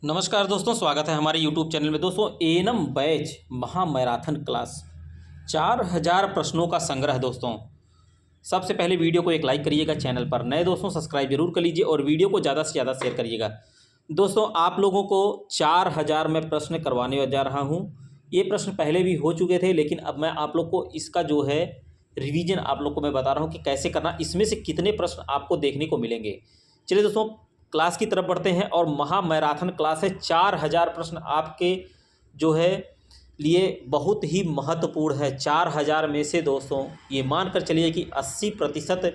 नमस्कार दोस्तों, स्वागत है हमारे YouTube चैनल में। दोस्तों, एएनएम बैच महा मैराथन क्लास 4000 प्रश्नों का संग्रह। दोस्तों, सबसे पहले वीडियो को एक लाइक करिएगा, चैनल पर नए दोस्तों सब्सक्राइब जरूर कर लीजिए और वीडियो को ज़्यादा से ज़्यादा शेयर करिएगा। दोस्तों, आप लोगों को 4000 में प्रश्न करवाने जा रहा हूँ। ये प्रश्न पहले भी हो चुके थे, लेकिन अब मैं आप लोग को इसका जो है रिवीजन आप लोग को मैं बता रहा हूँ कि कैसे करना, इसमें से कितने प्रश्न आपको देखने को मिलेंगे। चलिए दोस्तों, क्लास की तरफ बढ़ते हैं और महा मैराथन क्लास है। 4000 प्रश्न आपके जो है लिए बहुत ही महत्वपूर्ण है। 4000 में से दोस्तों ये मानकर चलिए कि 80%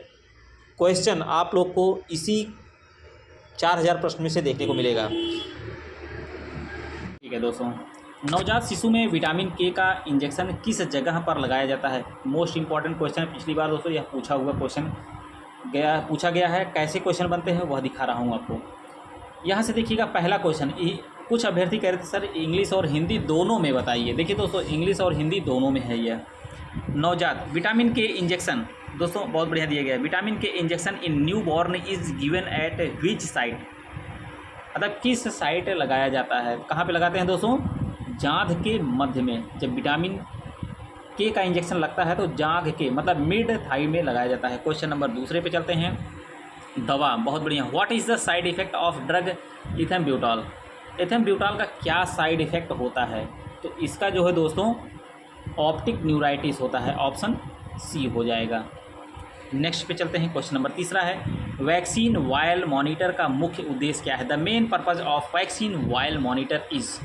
क्वेश्चन आप लोग को इसी 4000 प्रश्न में से देखने को मिलेगा। ठीक है दोस्तों, नवजात शिशु में विटामिन के का इंजेक्शन किस जगह पर लगाया जाता है? मोस्ट इंपॉर्टेंट क्वेश्चन है। पिछली बार दोस्तों यह पूछा गया है। कैसे क्वेश्चन बनते हैं वह दिखा रहा हूं आपको। यहां से देखिएगा, पहला क्वेश्चन। कुछ अभ्यर्थी कह रहे थे सर इंग्लिश और हिंदी दोनों में बताइए। देखिए दोस्तों, इंग्लिश और हिंदी दोनों में है यह। नवजात विटामिन के इंजेक्शन दोस्तों बहुत बढ़िया दिया गया है। विटामिन के injection in new born is given at which site, मतलब किस साइट लगाया जाता है। कहाँ पे लगाते हैं दोस्तों? जांघ के मध्य में। जब विटामिन के का इंजेक्शन लगता है तो जांघ के मतलब मिड थाई में लगाया जाता है। क्वेश्चन नंबर दूसरे पे चलते हैं। दवा बहुत बढ़िया। What is the side effect of drug ethambutol? Ethambutol का क्या साइड इफेक्ट होता है? तो इसका जो है दोस्तों ऑप्टिक न्यूराइटिस होता है। ऑप्शन सी हो जाएगा। नेक्स्ट पे चलते हैं। क्वेश्चन नंबर तीसरा है, वैक्सीन वायल मॉनिटर का मुख्य उद्देश्य क्या है? The main purpose of vaccine vial monitor is,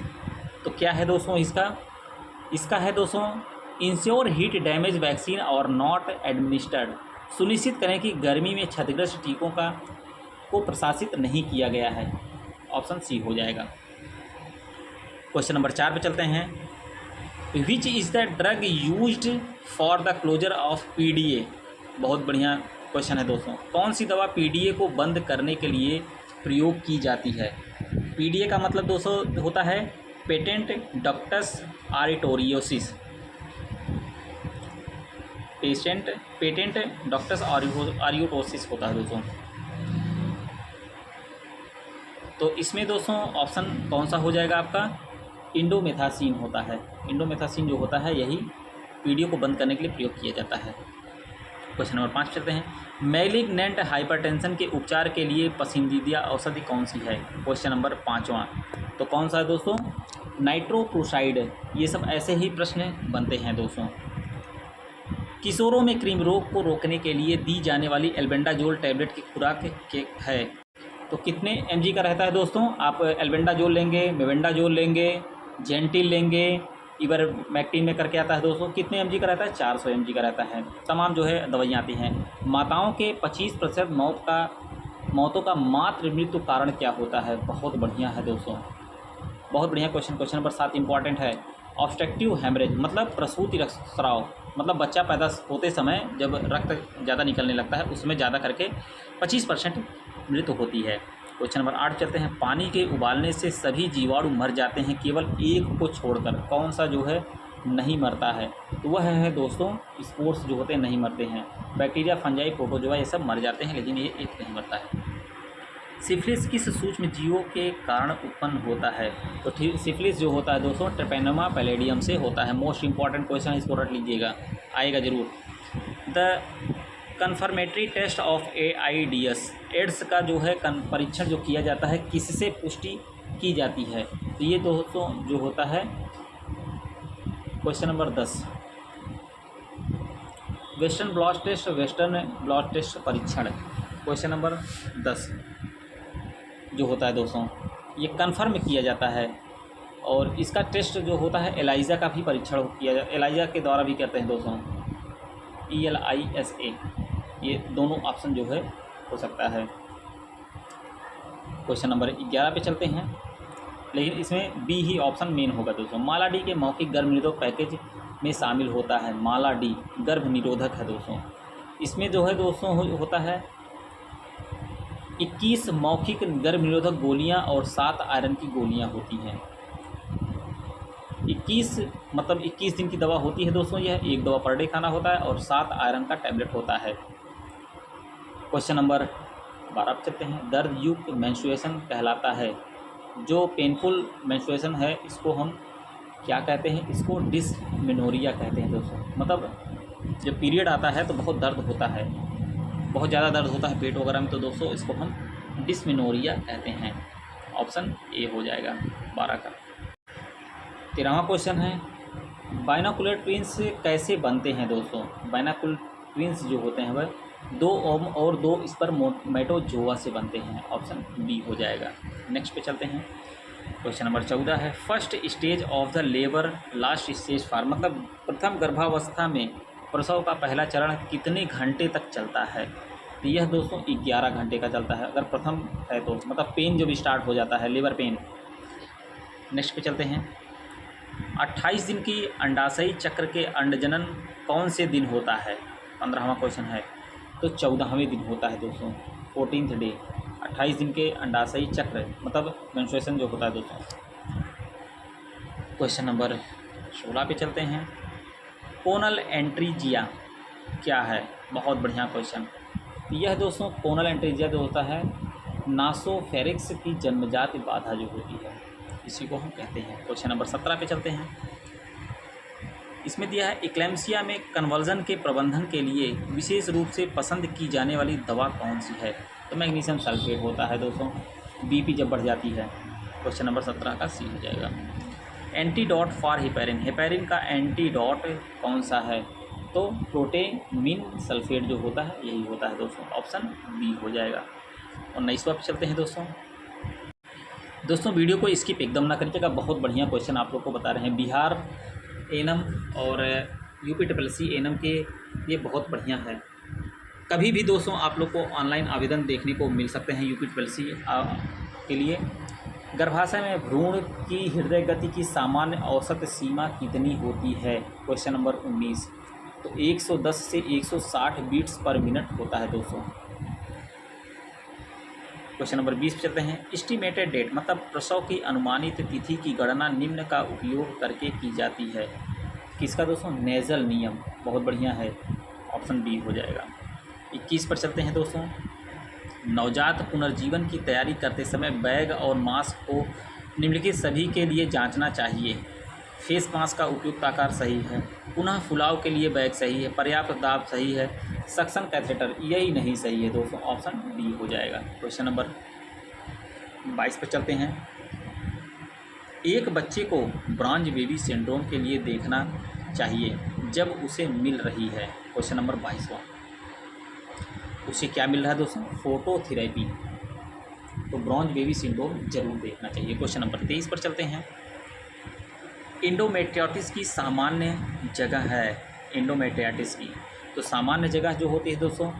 तो क्या है दोस्तों इसका है दोस्तों इंश्योर हीट डैमेज वैक्सीन और नॉट एडमिनिस्टर्ड, सुनिश्चित करें कि गर्मी में क्षतिग्रस्त टीकों को प्रशासित नहीं किया गया है। ऑप्शन सी हो जाएगा। क्वेश्चन नंबर 4 पे चलते हैं। Which is the drug used for the closure of PDA? बहुत बढ़िया क्वेश्चन है दोस्तों। कौन सी दवा पीडीए को बंद करने के लिए प्रयोग की जाती है? पीडीए का मतलब दोस्तों होता है पेटेंट डक्टस आरिटोरियोसिस। पेटेंट डक्टस आरियोटोसिस होता है दोस्तों। तो इसमें दोस्तों ऑप्शन कौन सा हो जाएगा आपका? इंडोमेथासिन होता है। इंडोमेथासिन जो होता है यही पीडीए को बंद करने के लिए प्रयोग किया जाता है। क्वेश्चन नंबर 5 चलते हैं। मैलिग्नेंट हाइपरटेंशन के उपचार के लिए पसंदीदा औषधि कौन सी है? क्वेश्चन नंबर 5वां। तो कौन सा है दोस्तों? नाइट्रोप्रोसाइड। ये सब ऐसे ही प्रश्न बनते हैं दोस्तों। किशोरों में कृमि रोग को रोकने के लिए दी जाने वाली एल्बेंडाजोल टैबलेट की खुराक है तो कितने mg का रहता है दोस्तों? आप एल्बेंडाजोल लेंगे, मेवेंडाजोल लेंगे, जेंटिल लेंगे, इबरमेक्टिन में करके आता है दोस्तों। कितने mg का रहता है? 400 mg का रहता है। तमाम जो है दवाइयाँ आती हैं। माताओं के 25% मौतों का मातृ मृत्यु कारण क्या होता है? बहुत बढ़िया है दोस्तों, बहुत बढ़िया क्वेश्चन। क्वेश्चन नंबर 7 इंपॉर्टेंट है। ऑब्स्ट्रक्टिव हेमरेज मतलब प्रसूति रक्तस्राव, मतलब बच्चा पैदा होते समय जब रक्त ज़्यादा निकलने लगता है उसमें ज़्यादा करके 25% मृत्यु होती है। क्वेश्चन नंबर 8 चलते हैं। पानी के उबालने से सभी जीवाणु मर जाते हैं केवल एक को छोड़कर, कौन सा जो है नहीं मरता है? तो वह है दोस्तों स्पोर्स जो होते हैं नहीं मरते हैं। बैक्टीरिया, फंजाई, प्रोटोजोआ ये सब मर जाते हैं, लेकिन ये एक नहीं मरता है। सिफिलिस किस सूक्ष्म जीवों के कारण उत्पन्न होता है? तो सिफिलिस जो होता है दोस्तों ट्रेपैनोमा पैलेडियम से होता है। मोस्ट इंपॉर्टेंट क्वेश्चन, इसको रट लीजिएगा, आएगा जरूर। The confirmatory test of AIDS, AIDS का जो है परीक्षण जो किया जाता है किससे पुष्टि की जाती है? तो ये दोस्तों जो होता है question number 10 western blot test परीक्षण। क्वेश्चन नंबर 10 जो होता है दोस्तों ये कन्फर्म किया जाता है और इसका टेस्ट जो होता है एलाइजा का भी परीक्षण किया जाता है, एलाइजा के द्वारा भी करते हैं दोस्तों, ELISA। ये दोनों ऑप्शन जो है हो सकता है। क्वेश्चन नंबर 11 पे चलते हैं, लेकिन इसमें बी ही ऑप्शन मेन होगा दोस्तों। माला डी के मौखिक गर्भ निरोधक पैकेज में शामिल होता है। माला डी गर्भ निरोधक है दोस्तों। इसमें जो है दोस्तों होता है 21 मौखिक गर्भ निरोधक गोलियां और 7 आयरन की गोलियां होती हैं। 21 मतलब 21 दिन की दवा होती है दोस्तों। यह एक दवा पर डे खाना होता है और 7 आयरन का टैबलेट होता है। क्वेश्चन नंबर 12 चलते हैं। दर्द युक्त मेंस्ट्रुएशन कहलाता है। जो पेनफुल मेंस्ट्रुएशन है इसको हम क्या कहते हैं, इसको डिस्मेनोरिया कहते हैं दोस्तों। मतलब जब पीरियड आता है तो बहुत दर्द होता है, बहुत ज़्यादा दर्द होता है पेट वगैरह में, तो दोस्तों इसको हम डिस्मेनोरिया कहते हैं। ऑप्शन ए हो जाएगा 12 का। 13वां क्वेश्चन है, बाइनोकुलर ट्विंस कैसे बनते हैं दोस्तों। बाइनोकुलर ट्विंस जो होते हैं वह 2 ओम और 2 स्पर्मेटोजोआ से बनते हैं। ऑप्शन बी हो जाएगा। नेक्स्ट पे चलते हैं। क्वेश्चन नंबर 14 है, first stage of the labour last stage for, मतलब प्रथम गर्भावस्था में प्रसव का पहला चरण कितने घंटे तक चलता है। तो यह दोस्तों 11 घंटे का चलता है अगर प्रथम है तो, मतलब पेन जब स्टार्ट हो जाता है, लेबर पेन। नेक्स्ट पे चलते हैं। 28 दिन की अंडाशयी चक्र के अंडजनन कौन से दिन होता है। 15वां क्वेश्चन है, तो 14वें दिन होता है दोस्तों, 14th डे। 28 दिन के अंडाशयी चक्र मतलब मेंस्ट्रुएशन जो होता है दोस्तों। क्वेश्चन नंबर 16 पे चलते हैं। कोनल एंट्रीजिया क्या है। बहुत बढ़िया क्वेश्चन। यह दोस्तों कोनल एंट्रीजिया जो होता है नासोफेरिक्स की जन्मजात बाधा जो होती है, इसी को हम कहते हैं। क्वेश्चन नंबर 17 पे चलते हैं। इसमें दिया है, इक्लेम्सिया में कन्वर्जन के प्रबंधन के लिए विशेष रूप से पसंद की जाने वाली दवा कौन सी है। तो मैग्नीशियम सल्फेट होता है दोस्तों, बीपी जब बढ़ जाती है। क्वेश्चन नंबर 17 का सी हो जाएगा। एंटीडोट फॉर हेपेरिन, हेपेरिन का एंटीडोट कौन सा है। तो प्रोटेमिन सल्फेट जो होता है यही होता है दोस्तों। ऑप्शन बी हो जाएगा। और 19वां पे चलते हैं दोस्तों वीडियो को स्किप एकदम ना करिएगा, बहुत बढ़िया क्वेश्चन आप लोग को बता रहे हैं। बिहार एनम और यूपी ट्रिपल एनम के ये बहुत बढ़िया है। कभी भी दोस्तों आप लोग को ऑनलाइन आवेदन देखने को मिल सकते हैं यूपी ट्रिपल के लिए। गर्भाशय में भ्रूण की हृदय गति की सामान्य औसत सीमा कितनी होती है। क्वेश्चन नंबर 19, तो 110 से 160 बीट्स पर मिनट होता है दोस्तों। क्वेश्चन नंबर 20 पे चलते हैं। एस्टिमेटेड डेट मतलब प्रसव की अनुमानित तिथि की गणना निम्न का उपयोग करके की जाती है। किसका दोस्तों, नेजल नियम। बहुत बढ़िया है, ऑप्शन बी हो जाएगा। 21 पर चलते हैं दोस्तों। नवजात पुनर्जीवन की तैयारी करते समय बैग और मास्क को निम्नलिखित सभी के लिए जांचना चाहिए। फेस मास्क का उपयुक्त आकार सही है, पुनः फुलाव के लिए बैग सही है, पर्याप्त दाब सही है, सक्शन कैथेटर यही नहीं सही है दोस्तों। ऑप्शन डी हो जाएगा। क्वेश्चन नंबर 22 पर चलते हैं। एक बच्चे को ब्रॉन्ज बेबी सिंड्रोम के लिए देखना चाहिए जब उसे मिल रही है। क्वेश्चन नंबर 22वां, उसे क्या मिल रहा है दोस्तों, फोटोथेरेपी। तो ब्रॉन्ज बेबी सिंड्रोम जरूर देखना चाहिए। क्वेश्चन नंबर 23 पर चलते हैं। इंडोमेट्रियाटिस की सामान्य जगह है, इंडोमेट्रियाटिस की तो सामान्य जगह जो होती है दोस्तों,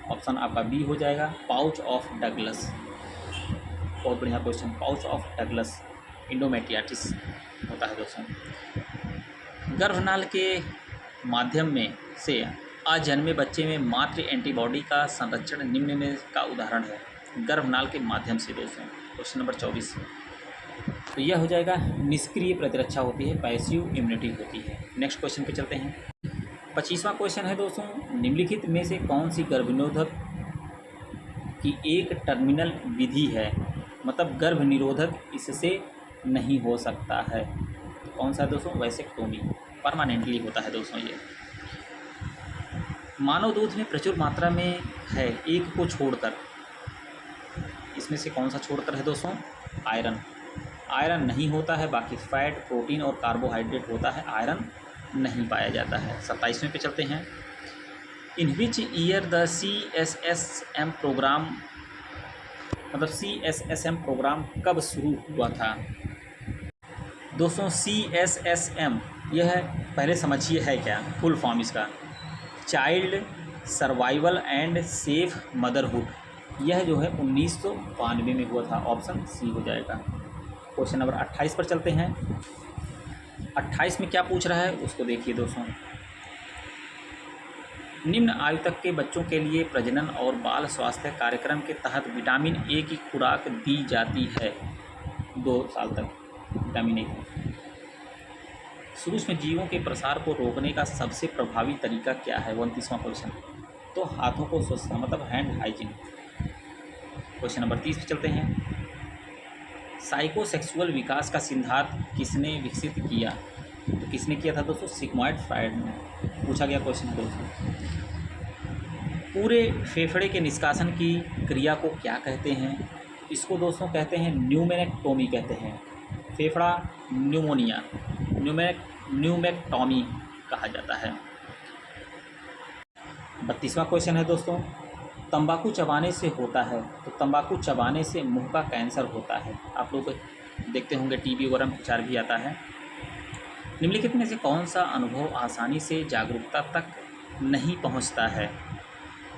ऑप्शन आपका बी हो जाएगा, पाउच ऑफ डगलस। बहुत बढ़िया क्वेश्चन, पाउच ऑफ डगलस इंडोमेट्रियाटिस होता है दोस्तों। गर्भनाल के माध्यम में से अजन्मे बच्चे में मातृ एंटीबॉडी का संरक्षण निम्न में का उदाहरण है। गर्भनाल के माध्यम से दोस्तों। क्वेश्चन नंबर 24, तो यह हो जाएगा निष्क्रिय प्रतिरक्षा होती है, पैसिव इम्यूनिटी होती है। नेक्स्ट क्वेश्चन पे चलते हैं। 25वां क्वेश्चन है दोस्तों, निम्नलिखित में से कौन सी गर्भनिरोधक की एक टर्मिनल विधि है, मतलब गर्भ निरोधक इससे नहीं हो सकता है। कौन सा है दोस्तों, वैसेक्टोमी परमानेंटली होता है दोस्तों। ये मानव दूध में प्रचुर मात्रा में है, एक को छोड़कर, इसमें से कौन सा छोड़कर है दोस्तों, आयरन। आयरन नहीं होता है, बाकी फैट, प्रोटीन और कार्बोहाइड्रेट होता है, आयरन नहीं पाया जाता है। 27वें पे चलते हैं। In which year the CSSM programme, मतलब CSSM प्रोग्राम कब शुरू हुआ था दोस्तों। CSSM यह पहले समझिए है क्या, फुल फॉर्म इसका, child survival and safe motherhood. यह जो है 1992 में हुआ था। ऑप्शन सी हो जाएगा। क्वेश्चन नंबर 28 पर चलते हैं। 28 में क्या पूछ रहा है उसको देखिए दोस्तों। निम्न आयु तक के बच्चों के लिए प्रजनन और बाल स्वास्थ्य कार्यक्रम के तहत विटामिन ए की खुराक दी जाती है 2 साल तक। विटामिन ए सूक्ष्म जीवों के प्रसार को रोकने का सबसे प्रभावी तरीका क्या है। 29वां क्वेश्चन, तो हाथों को स्वच्छता मतलब हैंड हाइजीन। क्वेश्चन नंबर 30 पे चलते हैं। साइकोसेक्सुअल विकास का सिद्धांत किसने विकसित किया? तो किसने किया था दोस्तों? सिगमंड फ्रायड ने। पूछा गया क्वेश्चन है दोस्तों। पूरे फेफड़े के निष्कासन की क्रिया को क्या कहते हैं? इसको दोस्तों कहते हैं न्यूमेक्टोमी कहते हैं। फेफड़ा न्यूमोनिया न्यूमेक्टोमी कहा जाता है। 32वां क्वेश्चन है दोस्तों, तंबाकू चबाने से होता है, तो तंबाकू चबाने से मुंह का कैंसर होता है। आप लोग देखते होंगे टीवी वगैरह में प्रचार भी आता है। निम्नलिखित में से कौन सा अनुभव आसानी से जागरूकता तक नहीं पहुंचता है?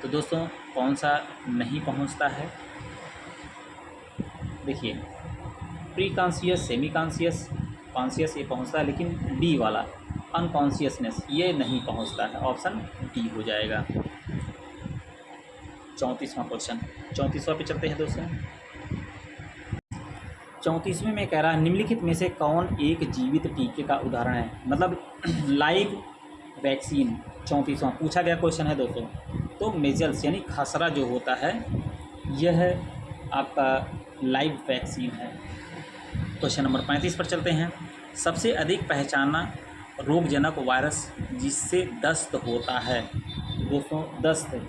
तो दोस्तों कौन सा नहीं पहुंचता है? देखिए, pre conscious, semi conscious, conscious ये पहुंचता है, लेकिन डी वाला अनकॉन्शियसनेस ये नहीं पहुंचता है। ऑप्शन डी हो जाएगा। 34वां क्वेश्चन, 34वां पे चलते हैं दोस्तों। 34वें में कह रहा है, निम्नलिखित में से कौन एक जीवित टीके का उदाहरण है? मतलब लाइव वैक्सीन। 34वां पूछा गया क्वेश्चन है दोस्तों। तो मेजल्स यानी खसरा जो होता है, यह आपका लाइव वैक्सीन है। क्वेश्चन नंबर 35 पर चलते हैं। सबसे अधिक पहचाना रोगजनक वायरस जिससे दस्त होता है? दोस्तों दस्त,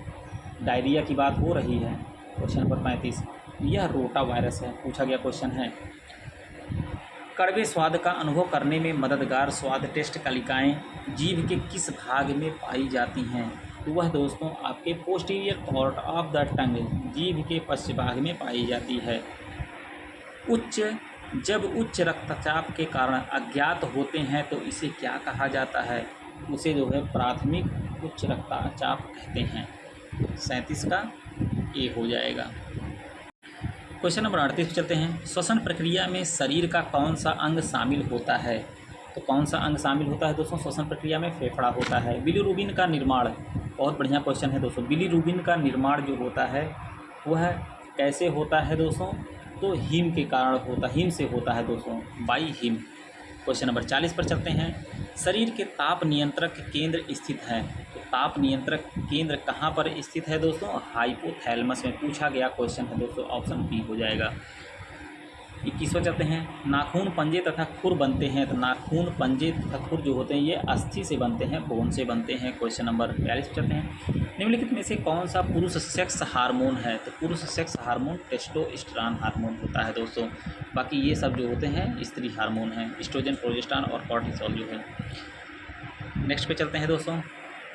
डायरिया की बात हो रही है। क्वेश्चन नंबर 35, यह रोटा वायरस है। पूछा गया क्वेश्चन है। कड़वे स्वाद का अनुभव करने में मददगार स्वाद टेस्ट कलिकाएँ जीभ के किस भाग में पाई जाती हैं? तो वह दोस्तों आपके posterior part of the tongue, जीभ के पश्च भाग में पाई जाती है। जब उच्च रक्तचाप के कारण अज्ञात होते हैं तो इसे क्या कहा जाता है? उसे जो है प्राथमिक उच्च रक्तचाप कहते हैं। 37 का ए हो जाएगा। क्वेश्चन नंबर 38 पे चलते हैं। श्वसन प्रक्रिया में शरीर का कौन सा अंग शामिल होता है? तो कौन सा अंग शामिल होता है दोस्तों? श्वसन प्रक्रिया में फेफड़ा होता है। बिलीरुबिन का निर्माण, बहुत बढ़िया क्वेश्चन है दोस्तों। बिलीरुबिन का निर्माण जो होता है वह कैसे होता है दोस्तों? तो हिम के कारण होता, हिम से होता है दोस्तों, बाई हिम। क्वेश्चन नंबर 40 पर चलते हैं। शरीर के ताप नियंत्रक केंद्र स्थित है, तो ताप नियंत्रक केंद्र कहाँ पर स्थित है दोस्तों? हाइपोथैलेमस में। पूछा गया क्वेश्चन है दोस्तों, ऑप्शन बी हो जाएगा। 21वां चलते हैं। नाखून, पंजे तथा खुर बनते हैं, तो नाखून, पंजे तथा खुर जो होते हैं ये अस्थि से बनते हैं, बोन से बनते हैं। क्वेश्चन नंबर 42 पे चलते हैं। निम्नलिखित में से कौन सा पुरुष सेक्स हार्मोन है? तो पुरुष सेक्स हार्मोन टेस्टोस्टेरोन हार्मोन होता है दोस्तों। बाकी ये सब जो होते हैं स्त्री हार्मोन हैं, एस्ट्रोजन, प्रोजेस्टेरोन और कॉर्टिसोल जो है। नेक्स्ट पे चलते हैं दोस्तों।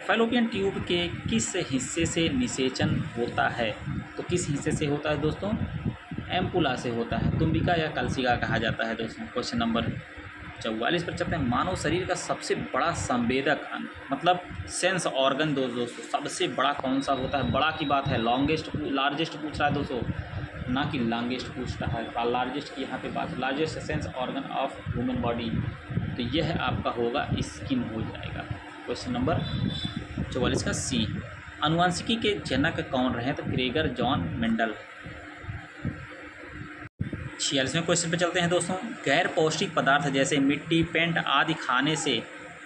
फैलोपियन ट्यूब के किस हिस्से से निषेचन होता है? तो किस हिस्से से होता है दोस्तों? एम्पुला से होता है। तुम्बिका या कलसिका कहा जाता है दोस्तों। क्वेश्चन नंबर 44 पर चलते हैं। मानव शरीर का सबसे बड़ा संवेदक अंग, मतलब सेंस ऑर्गन दोस्तों सबसे बड़ा कौन सा होता है? बड़ा की बात है, लार्जेस्ट पूछ रहा है दोस्तों, ना कि लॉन्गेस्ट पूछ रहा है। लार्जेस्ट की यहाँ पे बात, largest sense organ of human body, तो यह आपका होगा स्किन हो जाएगा। क्वेश्चन नंबर 44 का सी। अनुवांशिकी के जनक कौन रहे? तो ग्रेगर जॉन मेंडल। 46वें क्वेश्चन पे चलते हैं दोस्तों। गैर पौष्टिक पदार्थ जैसे मिट्टी, पेंट आदि खाने से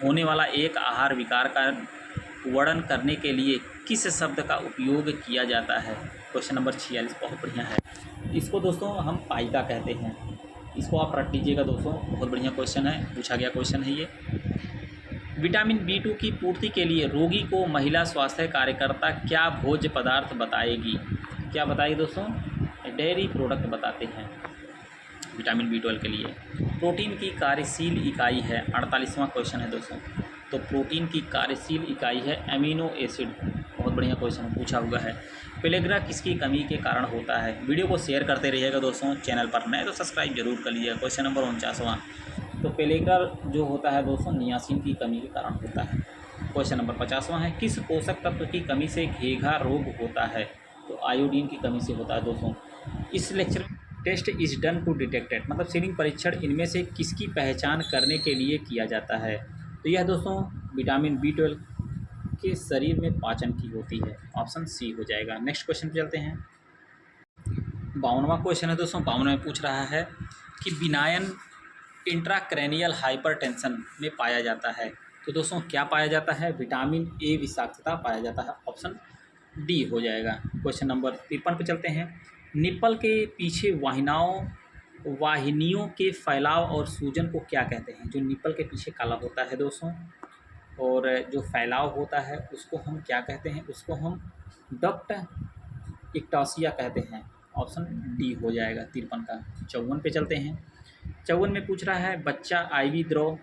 होने वाला एक आहार विकार का वर्णन करने के लिए किस शब्द का उपयोग किया जाता है? क्वेश्चन नंबर 46 बहुत बढ़िया है। इसको दोस्तों हम पाइका कहते हैं। इसको आप रट लीजिएगा दोस्तों, बहुत बढ़िया क्वेश्चन है, पूछा गया क्वेश्चन है ये। विटामिन B2 की पूर्ति के लिए रोगी को महिला स्वास्थ्य कार्यकर्ता क्या भोज्य पदार्थ बताएगी? क्या बताएगी दोस्तों? डेयरी प्रोडक्ट बताते हैं विटामिन B12 के लिए। प्रोटीन की कार्यशील इकाई है, 48वां क्वेश्चन है दोस्तों। तो प्रोटीन की कार्यशील इकाई है एमिनो एसिड। बहुत बढ़िया क्वेश्चन पूछा हुआ है। पेलेग्रा किसकी कमी के कारण होता है? वीडियो को शेयर करते रहिएगा दोस्तों, चैनल पर नए तो सब्सक्राइब जरूर कर लीजिएगा। क्वेश्चन नंबर 49वां। तो पेलेग्रा जो होता है दोस्तों नियासिन की कमी के कारण होता है। क्वेश्चन नंबर 50वां है। किस पोषक तत्व की कमी से घेघा रोग होता है? तो आयोडीन की कमी से होता है दोस्तों। इस लेक्चर में test is done to detected, मतलब सीरिंग परीक्षण इनमें से किसकी पहचान करने के लिए किया जाता है? तो यह दोस्तों विटामिन B12 के शरीर में पाचन की होती है। ऑप्शन सी हो जाएगा। नेक्स्ट क्वेश्चन पे चलते हैं। 52वां क्वेश्चन है दोस्तों। 52 में पूछ रहा है कि बिनायन इंट्राक्रैनियल हाइपरटेंशन में पाया जाता है। तो दोस्तों क्या पाया जाता है? विटामिन A विषाक्तता पाया जाता है। ऑप्शन डी हो जाएगा। क्वेश्चन नंबर 53 पे चलते हैं। निप्पल के पीछे वाहिनाओं वाहिनियों के फैलाव और सूजन को क्या कहते हैं? जो निप्पल के पीछे काला होता है दोस्तों, और जो फैलाव होता है उसको हम क्या कहते हैं? उसको हम डक्ट इक्टोसिया कहते हैं। ऑप्शन डी हो जाएगा 53 का। 54 पे चलते हैं। 54 में पूछ रहा है बच्चा आईवी द्रव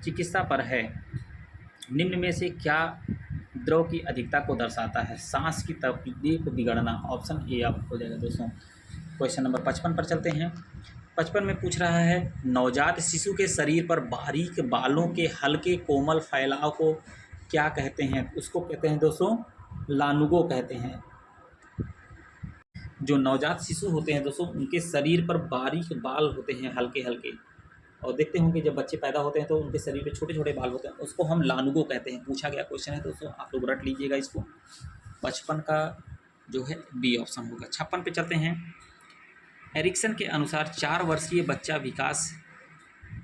चिकित्सा पर है, निम्न में से क्या द्रव की अधिकता को दर्शाता है? सांस की तकलीफ बिगड़ना। ऑप्शन ए आप हो जाएगा दोस्तों। क्वेश्चन नंबर 55 पर चलते हैं। 55 में पूछ रहा है नवजात शिशु के शरीर पर बारीक बालों के हल्के कोमल फैलाव को क्या कहते हैं? उसको कहते हैं दोस्तों लानुगो कहते हैं। जो नवजात शिशु होते हैं दोस्तों उनके शरीर पर बारीक बाल होते हैं हल्के हल्के, और देखते होंगे जब बच्चे पैदा होते हैं तो उनके शरीर पे छोटे छोटे बाल होते हैं, उसको हम लानुगो कहते हैं। पूछा गया क्वेश्चन है दोस्तों, आप लोग रट लीजिएगा इसको। 55 का जो है बी ऑप्शन होगा। 56 पे चलते हैं। एरिक्सन के अनुसार 4 वर्षीय बच्चा विकास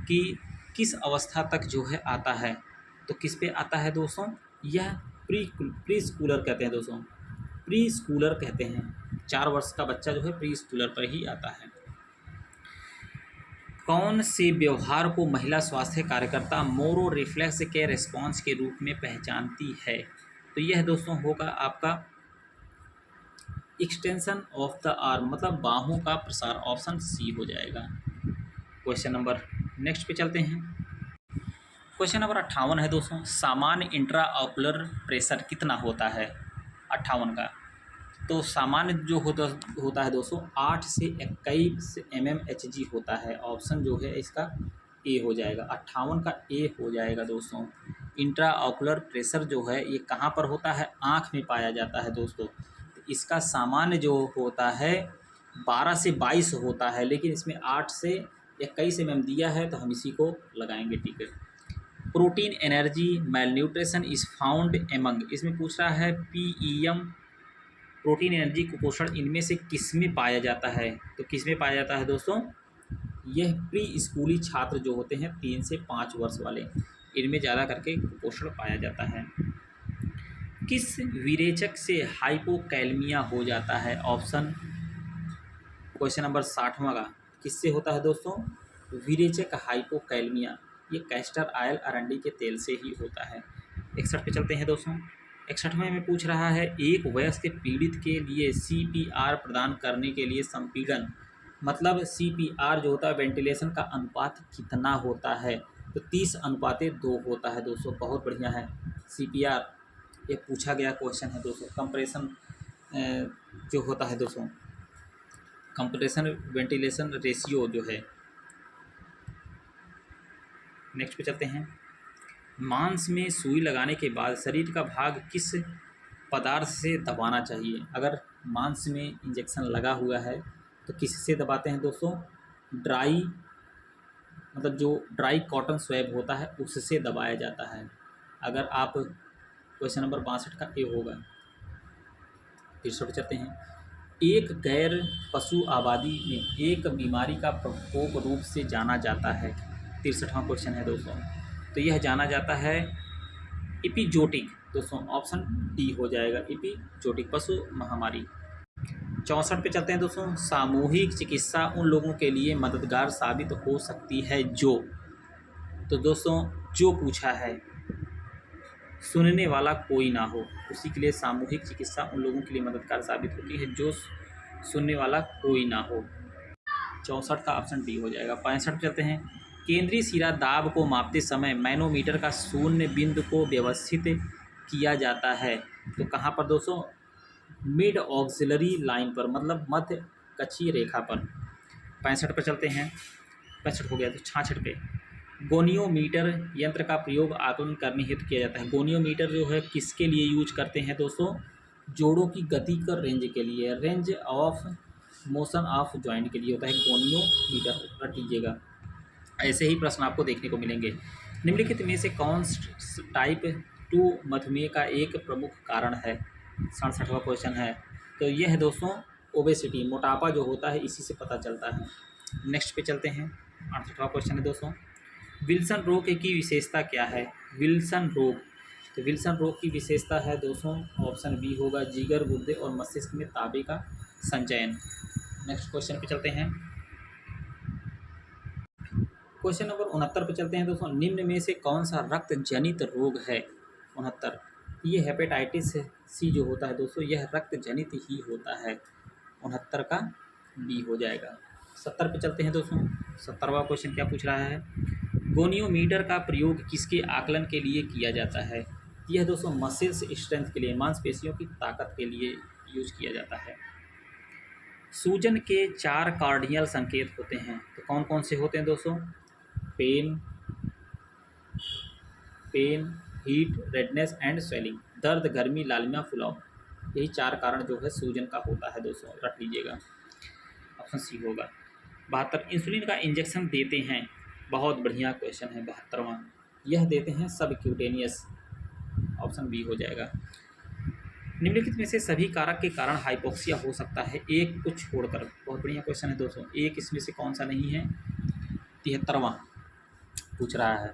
की किस अवस्था तक जो है आता है? तो किस पे आता है दोस्तों? यह प्री स्कूलर कहते हैं दोस्तों, प्री स्कूलर कहते हैं। 4 वर्ष का बच्चा जो है प्री स्कूलर पर ही आता है। कौन से व्यवहार को महिला स्वास्थ्य कार्यकर्ता मोरो रिफ्लेक्स के रिस्पॉन्स के रूप में पहचानती है? तो यह दोस्तों होगा आपका एक्सटेंशन ऑफ द आर्म, मतलब बाहों का प्रसार। ऑप्शन सी हो जाएगा। क्वेश्चन नंबर नेक्स्ट पे चलते हैं। क्वेश्चन नंबर 58 है दोस्तों, सामान्य इंट्रा ऑकुलर प्रेशर कितना होता है? 58 का। तो सामान्य जो होता है दोस्तों 8 से 21 mmHg होता है। ऑप्शन जो है इसका ए हो जाएगा। 58 का ए हो जाएगा दोस्तों। इंट्रा ऑकुलर प्रेशर जो है ये कहाँ पर होता है? आँख में पाया जाता है दोस्तों। तो इसका सामान्य जो होता है 12 से 22 होता है, लेकिन इसमें 8 से 21 mm दिया है तो हम इसी को लगाएंगे। ठीक है। Protein energy malnutrition is found among, इसमें पूछ रहा है PEM प्रोटीन एनर्जी कुपोषण इनमें से किस में पाया जाता है? तो किस में पाया जाता है दोस्तों? यह प्री स्कूली छात्र जो होते हैं 3 से 5 वर्ष वाले, इनमें ज़्यादा करके कुपोषण पाया जाता है। किस विरेचक से हाइपोकैलमिया हो जाता है? ऑप्शन क्वेश्चन नंबर 60वां का किससे होता है दोस्तों? विरेचक हाइपोकैलमिया, ये कैस्टर ऑयल अरंडी के तेल से ही होता है। 61 पे चलते हैं दोस्तों। 61वें में पूछ रहा है एक वयस्क पीड़ित के लिए CPR प्रदान करने के लिए संपीड़न, मतलब CPR जो होता है वेंटिलेशन का अनुपात कितना होता है? तो 30:2 होता है दोस्तों। बहुत बढ़िया है। CPR ये पूछा गया क्वेश्चन है दोस्तों। कंप्रेशन जो होता है दोस्तों, कंप्रेशन वेंटिलेशन रेशियो जो है। नेक्स्ट पे चलते हैं। मांस में सुई लगाने के बाद शरीर का भाग किस पदार्थ से दबाना चाहिए? अगर मांस में इंजेक्शन लगा हुआ है तो किससे दबाते हैं दोस्तों? ड्राई, मतलब जो ड्राई कॉटन स्वैब होता है उससे दबाया जाता है। अगर आप क्वेश्चन नंबर 62 का ए होगा। फिर से चलते हैं। एक गैर पशु आबादी में एक बीमारी का प्रकोप रूप से जाना जाता है। 63वां क्वेश्चन है दोस्तों। तो यह जाना जाता है एपिजोटिक दोस्तों। ऑप्शन डी हो जाएगा एपिजोटिक, पशु महामारी। 64 पे चलते हैं दोस्तों। सामूहिक चिकित्सा उन लोगों के लिए मददगार साबित हो सकती है जो, तो दोस्तों जो पूछा है सुनने वाला कोई ना हो, उसी के लिए सामूहिक चिकित्सा उन लोगों के लिए मददगार साबित होती है जो सुनने वाला कोई ना हो। 64 का ऑप्शन डी हो जाएगा। 65 चलते हैं। केंद्रीय सिरा दाब को मापते समय मैनोमीटर का शून्य बिंदु को व्यवस्थित किया जाता है, तो कहाँ पर दोस्तों? मिड ऑक्सिलरी लाइन पर, मतलब मध्य कक्षीय रेखा पर। 65 पर चलते हैं। 65 हो गया तो 66 पे। गोनियोमीटर यंत्र का प्रयोग आकलन करने हेतु किया जाता है। गोनियोमीटर जो है किसके लिए यूज करते हैं दोस्तों? जोड़ों की गति का रेंज के लिए, range of motion of joint के लिए होता है गोनियोमीटर। रख लीजिएगा, ऐसे ही प्रश्न आपको देखने को मिलेंगे। निम्नलिखित में से कौन टाइप 2 मधुमेह का एक प्रमुख कारण है? 67वां क्वेश्चन है। तो यह है दोस्तों ओबेसिटी, मोटापा जो होता है इसी से पता चलता है। नेक्स्ट पे चलते हैं। 68वां क्वेश्चन है दोस्तों। विल्सन रोग की विशेषता क्या है? विल्सन रोग, तो विल्सन रोग की विशेषता है दोस्तों ऑप्शन बी होगा जिगर, गुर्दे और मस्तिष्क में तांबे का संचयन। नेक्स्ट क्वेश्चन पे चलते हैं। क्वेश्चन नंबर 69 पे चलते हैं दोस्तों। निम्न में से कौन सा रक्त जनित रोग है? 69, ये हेपेटाइटिस सी जो होता है दोस्तों, यह रक्त जनित ही होता है। 69 का बी हो जाएगा। 70 पे चलते हैं दोस्तों। 70वां क्वेश्चन क्या पूछ रहा है? गोनियोमीटर का प्रयोग किसके आकलन के लिए किया जाता है? यह दोस्तों मसल्स स्ट्रेंथ के लिए, मांसपेशियों की ताकत के लिए यूज किया जाता है। सूजन के 4 कार्डियल संकेत होते हैं, तो कौन कौन से होते हैं दोस्तों? Pain, heat, redness and swelling. दर्द, गर्मी, लालिमा, फुलाव, यही 4 कारण जो है सूजन का होता है दोस्तों, रख लीजिएगा। ऑप्शन सी होगा। 72, इंसुलिन का इंजेक्शन देते हैं। बहुत बढ़िया क्वेश्चन है 72वां। यह देते हैं सब क्यूटेनियस। ऑप्शन बी हो जाएगा। निम्नलिखित में से सभी कारक के कारण हाइपोक्सिया हो सकता है, एक को छोड़कर। बहुत बढ़िया क्वेश्चन है दोस्तों। एक इसमें से कौन सा नहीं है? 73वां पूछ रहा है।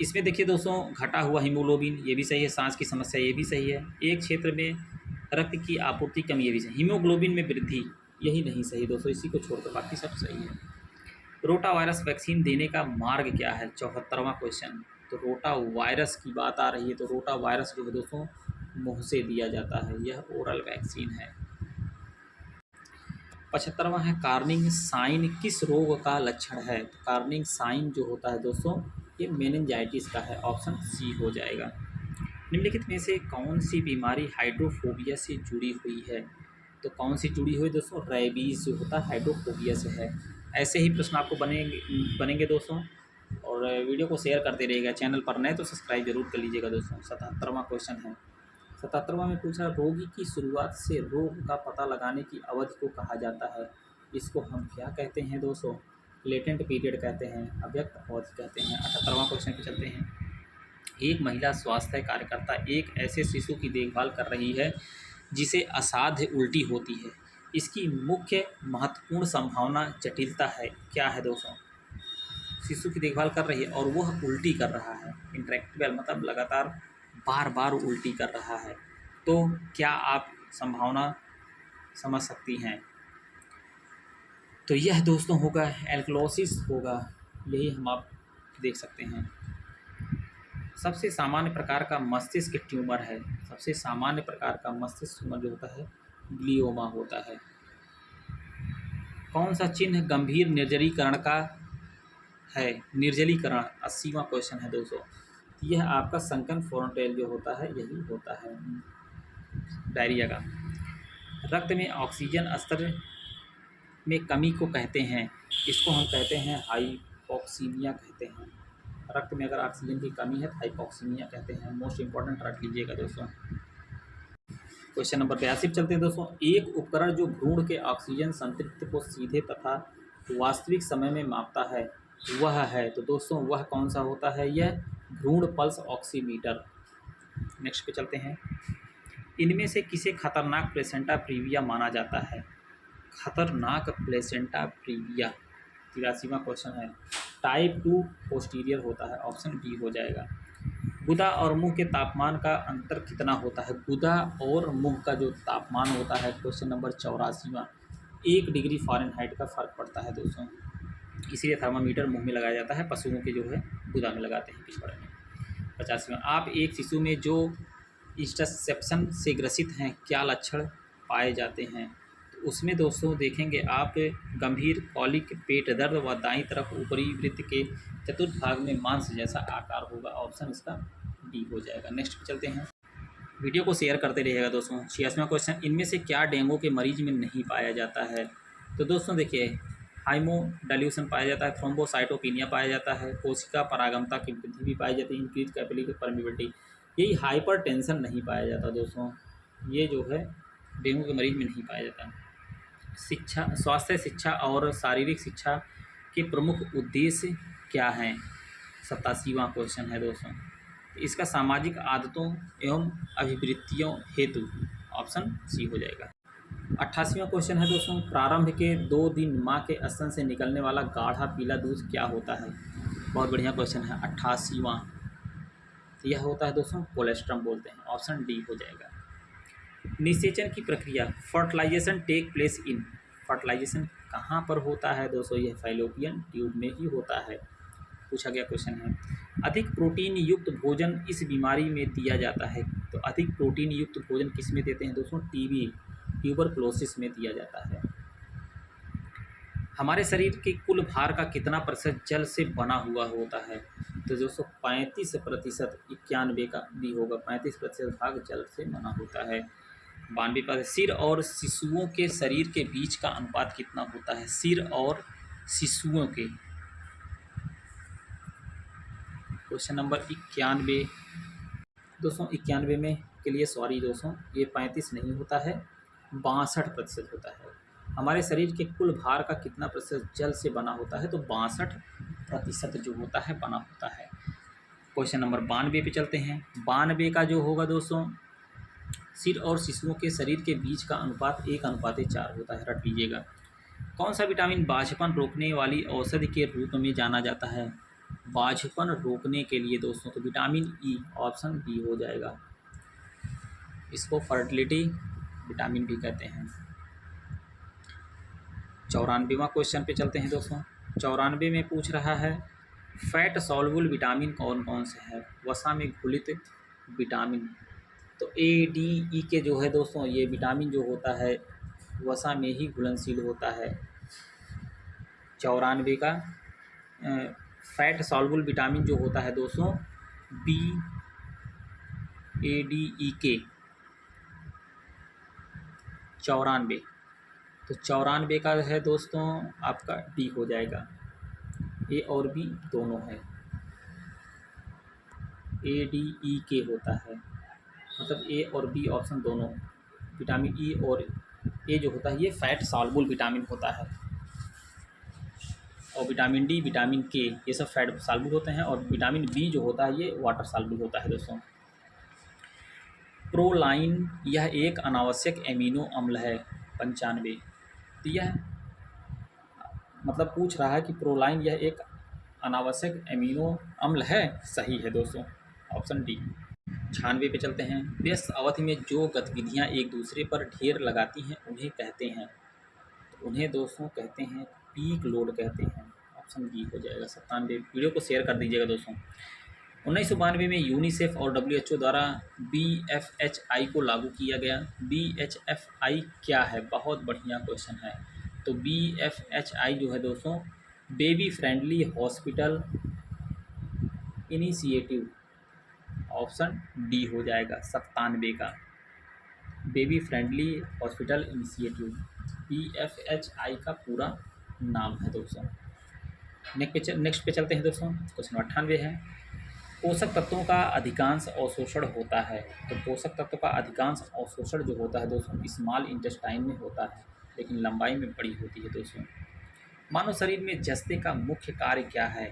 इसमें देखिए दोस्तों, घटा हुआ हीमोग्लोबिन ये भी सही है, सांस की समस्या ये भी सही है, एक क्षेत्र में रक्त की आपूर्ति कम ये भी सही, हीमोग्लोबिन में वृद्धि यही नहीं सही दोस्तों, इसी को छोड़कर बाकी सब सही है। रोटा वायरस वैक्सीन देने का मार्ग क्या है? 74वां क्वेश्चन। तो रोटा वायरस की बात आ रही है, तो रोटा वायरस जो है दोस्तों मुँह से दिया जाता है, यह ओरल वैक्सीन है। 75वां है, कार्निंग साइन किस रोग का लक्षण है? तो कार्निंग साइन जो होता है दोस्तों, ये मेनिंजाइटिस का है। ऑप्शन सी हो जाएगा। निम्नलिखित में से कौन सी बीमारी हाइड्रोफोबिया से जुड़ी हुई है? तो कौन सी जुड़ी हुई दोस्तों? रेबीज जो होता है हाइड्रोफोबिया से है। ऐसे ही प्रश्न आपको बनेंगे दोस्तों, और वीडियो को शेयर करते रहिएगा। चैनल पर नए तो सब्सक्राइब जरूर कर लीजिएगा दोस्तों। 77वां क्वेश्चन है। 77वां में पूछा, रोगी की शुरुआत से रोग का पता लगाने की अवधि को कहा जाता है। इसको हम क्या कहते हैं दोस्तों? लेटेंट पीरियड कहते हैं, अव्यक्त अवधि कहते हैं। 78वां क्वेश्चन पे चलते हैं। एक महिला स्वास्थ्य कार्यकर्ता एक ऐसे शिशु की देखभाल कर रही है जिसे असाध्य उल्टी होती है। इसकी मुख्य महत्वपूर्ण संभावना जटिलता है, क्या है दोस्तों? शिशु की देखभाल कर रही है और वह उल्टी कर रहा है, इंट्रैक्टिबल मतलब लगातार बार बार उल्टी कर रहा है, तो क्या आप संभावना समझ सकती हैं? तो यह दोस्तों होगा एल्कलोसिस होगा, यही हम आप देख सकते हैं। सबसे सामान्य प्रकार का मस्तिष्क ट्यूमर है। सबसे सामान्य प्रकार का मस्तिष्क ट्यूमर जो होता है ग्लियोमा होता है। कौन सा चिन्ह गंभीर निर्जलीकरण का है? निर्जलीकरण 80वां क्वेश्चन है दोस्तों। यह आपका संकन फोरनटेल जो होता है यही होता है, डायरिया का। रक्त में ऑक्सीजन स्तर में कमी को कहते हैं, इसको हम कहते हैं हाइपोक्सीमिया कहते हैं। रक्त में अगर ऑक्सीजन की कमी है तो हाइपोक्सीमिया कहते हैं। मोस्ट इंपॉर्टेंट रख लीजिएगा दोस्तों। क्वेश्चन नंबर 82 चलते हैं दोस्तों। एक उपकरण जो भ्रूण के ऑक्सीजन संतृप्ति को सीधे तथा वास्तविक समय में मापता है वह है, तो दोस्तों वह कौन सा होता है? यह भ्रूण पल्स ऑक्सीमीटर। नेक्स्ट पे चलते हैं। इनमें से किसे खतरनाक प्लेसेंटा प्रीविया माना जाता है? खतरनाक प्लेसेंटा प्रीविया 83वां क्वेश्चन है। टाइप 2 पोस्टीरियर होता है। ऑप्शन बी हो जाएगा। गुदा और मुंह के तापमान का अंतर कितना होता है? गुदा और मुंह का जो तापमान होता है, क्वेश्चन नंबर 84वां, 1 डिग्री फ़ारेनहाइट का फ़र्क पड़ता है दोस्तों। इसीलिए थर्मामीटर मुंह में लगाया जाता है, पशुओं के जो है गुदा में लगाते हैं, पिछवाड़े में। 85वां, आप एक शिशु में जो इंटरसेप्शन से ग्रसित हैं क्या लक्षण पाए जाते हैं? तो उसमें दोस्तों देखेंगे आप गंभीर कॉलिक, पेट दर्द व दाईं तरफ ऊपरी वृत्त के चतुर्थ भाग में मांस जैसा आकार होगा। ऑप्शन इसका डी हो जाएगा। नेक्स्ट पे चलते हैं। वीडियो को शेयर करते रहिएगा दोस्तों। 86वां क्वेश्चन, इनमें से क्या डेंगू के मरीज में नहीं पाया जाता है? तो दोस्तों देखिए, हाइमोडाइल्यूशन पाया जाता है, थ्रोम्बोसाइटोपिनिया पाया जाता है, कोशिका परागमता की वृद्धि भी पाई जाती है, इंक्रीज कैपिलरी परमिबिलिटी। यही हाइपरटेंशन नहीं पाया जाता दोस्तों, ये जो है डेंगू के मरीज में नहीं पाया जाता। शिक्षा, स्वास्थ्य शिक्षा और शारीरिक शिक्षा के प्रमुख उद्देश्य क्या हैं? 87वां क्वेश्चन है दोस्तों। इसका सामाजिक आदतों एवं अभिवृत्तियों हेतु। ऑप्शन सी हो जाएगा। 88वां क्वेश्चन है दोस्तों। प्रारंभ के 2 दिन माँ के स्तन से निकलने वाला गाढ़ा पीला दूध क्या होता है? बहुत बढ़िया क्वेश्चन है। 88वां, यह होता है दोस्तों कोलेस्ट्रम बोलते हैं। ऑप्शन डी हो जाएगा। निषेचन की प्रक्रिया, fertilisation take place in. Fertilisation कहाँ पर होता है दोस्तों? यह फैलोपियन ट्यूब में ही होता है। पूछा गया क्वेश्चन है। अधिक प्रोटीन युक्त भोजन इस बीमारी में दिया जाता है। तो अधिक प्रोटीन युक्त भोजन किस में देते हैं दोस्तों? टीबी ट्यूबरक्लोसिस में दिया जाता है। हमारे शरीर के कुल भार का कितना प्रतिशत जल से बना हुआ होता है? तो दोस्तों 35%, 91 का भी होगा, 35% भाग जल से बना होता है। 92%। सिर और शिशुओं के शरीर के बीच का अनुपात कितना होता है? सिर और शिशुओं के, क्वेश्चन नंबर 91 दोस्तों। 91 में के लिए सॉरी दोस्तों, ये 35 नहीं होता है, 62% होता है। हमारे शरीर के कुल भार का कितना प्रतिशत जल से बना होता है? तो 62% जो होता है बना होता है। क्वेश्चन नंबर 92 पे चलते हैं। 92 का जो होगा दोस्तों, सिर और शिशुओं के शरीर के बीच का अनुपात 1:4 होता है, रट लीजिएगा। कौन सा विटामिन बाझपन रोकने वाली औषधि के रूप में जाना जाता है? बाझपन रोकने के लिए दोस्तों तो विटामिन ई, ऑप्शन बी हो जाएगा। इसको फर्टिलिटी विटामिन भी कहते हैं। 94वां क्वेश्चन पे चलते हैं दोस्तों। 94 में पूछ रहा है फैट सॉल्युबल विटामिन कौन कौन से हैं? वसा में घुलित विटामिन। तो ए, डी, ई के जो है दोस्तों, ये विटामिन जो होता है वसा में ही घुलनशील होता है। 94 का फैट सॉल्युबल विटामिन जो होता है दोस्तों, बी, ए, डी, ई के। 94, तो 94 का है दोस्तों आपका डी हो जाएगा। ए और बी दोनों है, ए, डी, ई के होता है, मतलब ए और बी ऑप्शन दोनों। विटामिन ई और ए जो होता है ये फैट सॉल्युबल विटामिन होता है, और विटामिन डी, विटामिन के ये सब फैट सॉल्युबल होते हैं, और विटामिन बी जो होता है ये वाटर सॉल्युबल होता है दोस्तों। प्रोलाइन यह एक अनावश्यक एमिनो अम्ल है। 95, तो यह मतलब पूछ रहा है कि प्रोलाइन यह एक अनावश्यक एमिनो अम्ल है, सही है दोस्तों, ऑप्शन डी। 96 पे चलते हैं। व्यस्त अवधि में जो गतिविधियां एक दूसरे पर ढेर लगाती हैं उन्हें कहते हैं? तो उन्हें दोस्तों कहते हैं पीक लोड कहते हैं, ऑप्शन बी हो जाएगा। 97, वीडियो को शेयर कर दीजिएगा दोस्तों। 1992 में यूनिसेफ और WHO द्वारा BFHI को लागू किया गया। BFHI क्या है? बहुत बढ़िया क्वेश्चन है। तो BFHI जो है दोस्तों, baby friendly hospital initiative, option D हो जाएगा। 97 का baby friendly hospital initiative BFHI का पूरा नाम है दोस्तों। नेक्स्ट पे चलते हैं दोस्तों। क्वेश्चन 98 है, पोषक तत्वों का अधिकांश अवशोषण होता है। तो पोषक तत्व का अधिकांश अवशोषण जो होता है दोस्तों स्मॉल इंटेस्टाइन में होता है, लेकिन लंबाई में बड़ी होती है दोस्तों। मानव शरीर में जस्ते का मुख्य कार्य क्या है?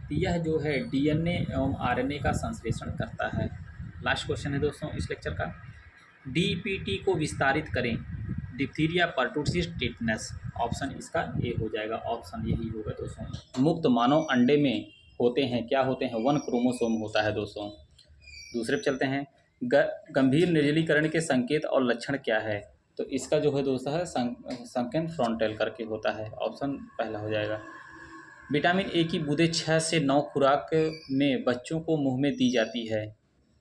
तो यह जो है DNA एवं RNA का संश्लेषण करता है। लास्ट क्वेश्चन है दोस्तों इस लेक्चर का। DPT को विस्तारित करें। डिप्थीरिया, परटूसिस, टिटनेस, ऑप्शन इसका ए हो जाएगा, ऑप्शन यही होगा दोस्तों। मुक्त मानव अंडे में होते हैं, क्या होते हैं? 1 क्रोमोसोम होता है दोस्तों। दूसरे पे चलते हैं। गंभीर निर्जलीकरण के संकेत और लक्षण क्या है? तो इसका जो है दोस्तों है संकेत फ्रंटल करके होता है, ऑप्शन पहला हो जाएगा। विटामिन ए की बूंदें 6 से 9 खुराक में बच्चों को मुंह में दी जाती है।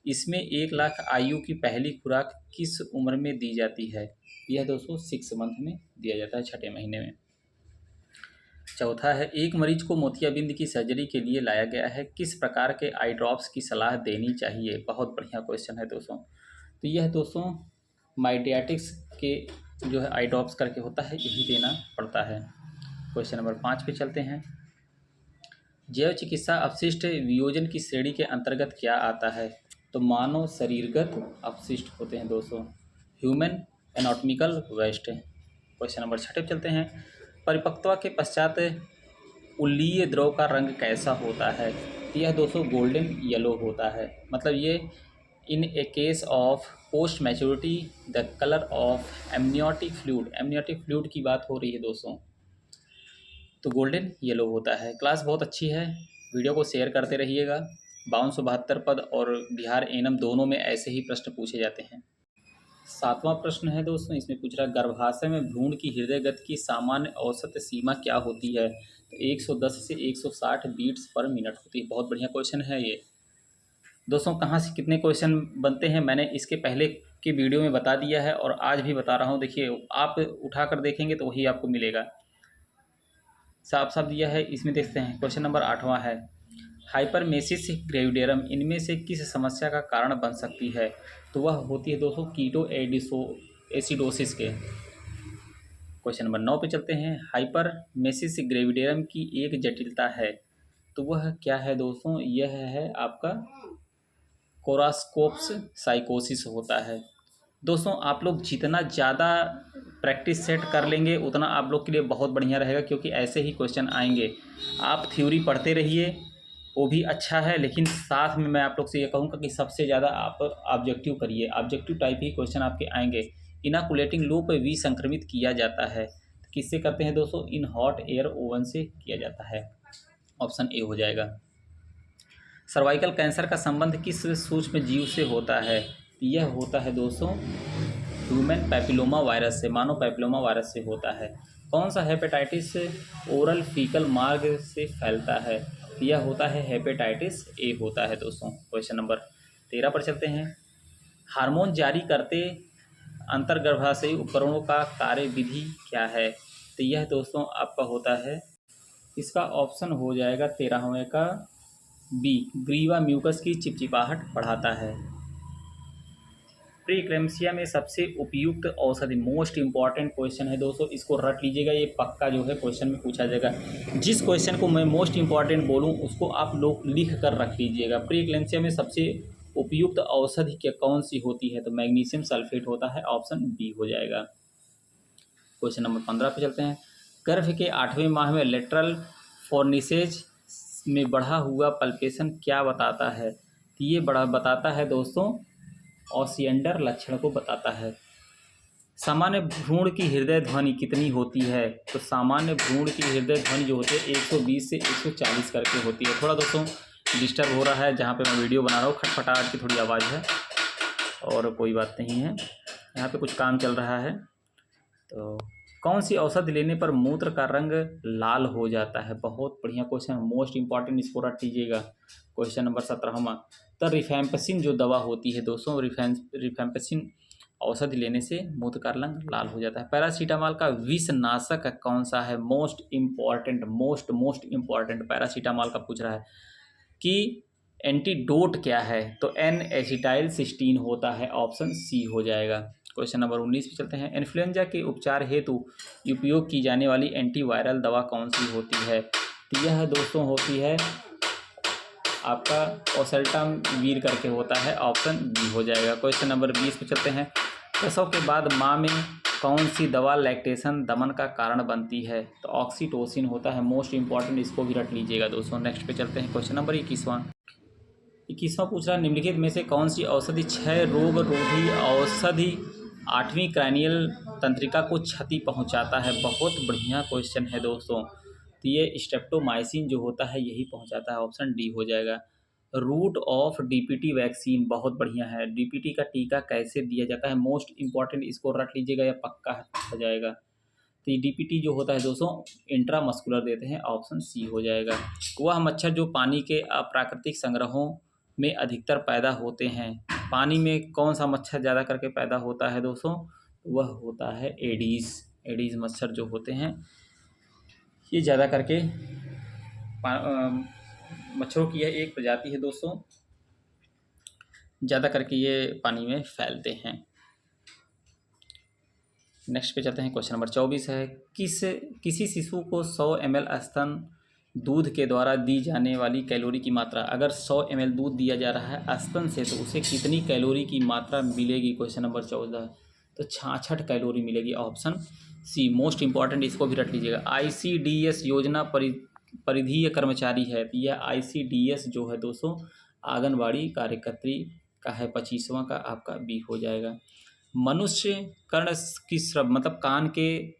इसमें 1 लाख आयु की पहली खुराक किस उम्र में दी जाती है? यह दोस्तों 6 मंथ में दिया जाता है, 6ठे महीने में। चौथा है, एक मरीज को मोतियाबिंद की सर्जरी के लिए लाया गया है, किस प्रकार के आई ड्रॉप्स की सलाह देनी चाहिए? बहुत बढ़िया क्वेश्चन है दोस्तों। तो यह दोस्तों माइडियाटिक्स के जो है आई ड्रॉप्स करके होता है, यही देना पड़ता है। क्वेश्चन नंबर 5 पे चलते हैं। जैव चिकित्सा अपशिष्ट वियोजन की श्रेणी के अंतर्गत क्या आता है? तो मानव शरीरगत अपशिष्ट होते हैं दोस्तों, human anatomical waste. Question number 6 पे चलते हैं। परिपक्वता के पश्चात उल्लीय द्रव का रंग कैसा होता है? यह दोस्तों गोल्डन येलो होता है, मतलब ये in a case of post maturity the colour of amniotic fluid की बात हो रही है दोस्तों, तो गोल्डन येलो होता है। क्लास बहुत अच्छी है, वीडियो को शेयर करते रहिएगा। 5272 पद और बिहार एनम दोनों में ऐसे ही प्रश्न पूछे जाते हैं। सातवां प्रश्न है दोस्तों, इसमें पूछ रहा है गर्भाशय में भ्रूण की हृदय गति की सामान्य औसत सीमा क्या होती है? तो 110 से 160 बीट्स पर मिनट होती है। बहुत बढ़िया क्वेश्चन है ये दोस्तों। कहाँ से कितने क्वेश्चन बनते हैं मैंने इसके पहले की वीडियो में बता दिया है और आज भी बता रहा हूँ। देखिए आप उठा कर देखेंगे तो वही आपको मिलेगा, साफ साफ दिया है। इसमें देखते हैं क्वेश्चन नंबर 8वां है, हाइपरमेसिस ग्रेविडेरम इनमें से किस समस्या का कारण बन सकती है? तो वह होती है दोस्तों कीटो एसिडोसिस के। क्वेश्चन नंबर 9 पे चलते हैं, हाइपरमेसिस ग्रेविडेरम की एक जटिलता है, तो वह क्या है दोस्तों? यह है आपका कोरास्कोप्स साइकोसिस होता है। दोस्तों आप लोग जितना ज़्यादा प्रैक्टिस सेट कर लेंगे उतना आप लोग के लिए बहुत बढ़िया रहेगा, क्योंकि ऐसे ही क्वेश्चन आएंगे। आप थ्योरी पढ़ते रहिए, वो भी अच्छा है, लेकिन साथ में मैं आप लोग से ये कहूँगा कि सबसे ज़्यादा आप ऑब्जेक्टिव करिए। ऑब्जेक्टिव टाइप ही क्वेश्चन आपके आएंगे। इनाकुलेटिंग लूप विसंक्रमित किया जाता है, तो किससे करते हैं दोस्तों? इन हॉट एयर ओवन से किया जाता है। ऑप्शन ए हो जाएगा। सर्वाइकल कैंसर का संबंध किस सूक्ष्म जीव से होता है? यह होता है दोस्तों ह्यूमन पैपिलोमा वायरस से, मानव पैपिलोमा वायरस से होता है। कौन सा हेपेटाइटिस ओरल फीकल मार्ग से फैलता है? यह होता है हेपेटाइटिस ए होता है दोस्तों। क्वेश्चन नंबर 13 पर चलते हैं, हार्मोन जारी करते अंतर्गर्भाशयी उपकरणों का कार्यविधि क्या है? तो यह दोस्तों आपका होता है, इसका ऑप्शन हो जाएगा 13वें का बी, ग्रीवा म्यूकस की चिपचिपाहट बढ़ाता है। प्री इक्लेम्सिया में सबसे उपयुक्त औषधि, मोस्ट इंपॉर्टेंट क्वेश्चन है दोस्तों, इसको रट लीजिएगा, ये पक्का जो है क्वेश्चन में पूछा जाएगा। जिस क्वेश्चन को मैं मोस्ट इंपॉर्टेंट बोलूँ उसको आप लोग लिख कर रख लीजिएगा। प्री इक्लेम्सिया में सबसे उपयुक्त औषधि क्या कौन सी होती है? तो मैग्नीशियम सल्फेट होता है, ऑप्शन बी हो जाएगा। क्वेश्चन नंबर 15 पे चलते हैं, गर्भ के 8वें माह में लेटरल फोर्निसेज में बढ़ा हुआ पल्पेशन क्या बताता है? तो ये बड़ा बताता है दोस्तों ऑसिएंडर लक्षण को बताता है। सामान्य भ्रूण की हृदय ध्वनि कितनी होती है? तो सामान्य भ्रूण की हृदय ध्वनि जो होती है 120 से 140 करके होती है। थोड़ा दोस्तों डिस्टर्ब हो रहा है जहाँ पे मैं वीडियो बना रहा हूँ, खटखटाहट की थोड़ी आवाज़ है, और कोई बात नहीं है, यहाँ पे कुछ काम चल रहा है। तो कौन सी औषधि लेने पर मूत्र का रंग लाल हो जाता है? बहुत बढ़िया क्वेश्चन, मोस्ट इंपॉर्टेंट, इसको रट लीजिएगा। क्वेश्चन नंबर 17वां, तो रिफैम्पसिन जो दवा होती है दोस्तों, रिफैम्पसिन औषधि लेने से मूत्र का रंग लाल हो जाता है। पैरासीटामॉल का विषनाशक कौन सा है? Most important, most important paracetamol का पूछ रहा है कि एंटीडोट क्या है? तो एन एसिटाइल सिस्टीन होता है, ऑप्शन सी हो जाएगा। क्वेश्चन नंबर 19 पे चलते हैं, इन्फ्लुएंजा के उपचार हेतु उपयोग की जाने वाली एंटीवायरल दवा कौन सी होती है? तो यह दोस्तों होती है आपका ओसेल्टामीर करके होता है, ऑप्शन बी हो जाएगा। क्वेश्चन नंबर 20 पे चलते हैं, प्रसव के बाद माँ में कौन सी दवा लैक्टेशन दमन का कारण बनती है? तो ऑक्सीटोसिन होता है, मोस्ट इंपॉर्टेंट, इसको भी रट लीजिएगा दोस्तों। नेक्स्ट पे चलते हैं, क्वेश्चन नंबर 21वां पूछ रहा है, निम्नलिखित में से कौन सी औषधि क्षय रोग रोधी औषधि 8वीं क्रैनियल तंत्रिका को क्षति पहुंचाता है? बहुत बढ़िया क्वेश्चन है दोस्तों। तो ये स्ट्रेप्टोमाइसिन जो होता है यही पहुंचाता है, ऑप्शन डी हो जाएगा। रूट ऑफ डीपीटी वैक्सीन, बहुत बढ़िया है। डीपीटी का टीका कैसे दिया जाता है? मोस्ट इंपॉर्टेंट, इसको रट लीजिएगा, या पक्का हो जाएगा। तो ये डीपीटी जो होता है दोस्तों इंट्रामस्कुलर देते हैं, ऑप्शन सी हो जाएगा। वह मच्छर जो पानी के अप्राकृतिक संग्रहों में अधिकतर पैदा होते हैं, पानी में कौन सा मच्छर ज़्यादा करके पैदा होता है दोस्तों? वह होता है एडीज मच्छर जो होते हैं ये ज़्यादा करके मच्छरों की यह एक प्रजाति है दोस्तों, ज़्यादा करके ये पानी में फैलते हैं। नेक्स्ट पे चलते हैं, क्वेश्चन नंबर 24 है, किसी शिशु को 100 ml स्तन दूध के द्वारा दी जाने वाली कैलोरी की मात्रा, अगर 100 ml दूध दिया जा रहा है स्तन से तो उसे कितनी कैलोरी की मात्रा मिलेगी? क्वेश्चन नंबर 14, तो 66 कैलोरी मिलेगी, ऑप्शन सी मोस्ट इंपॉर्टेंट, इसको भी रट लीजिएगा। ICDS योजना परिधीय कर्मचारी है, तो यह ICDS जो है दोस्तों आंगनबाड़ी कार्यकर्त्री का है, 25वां का आपका बी हो जाएगा। मनुष्य कर्ण की श्रव मतलब कान के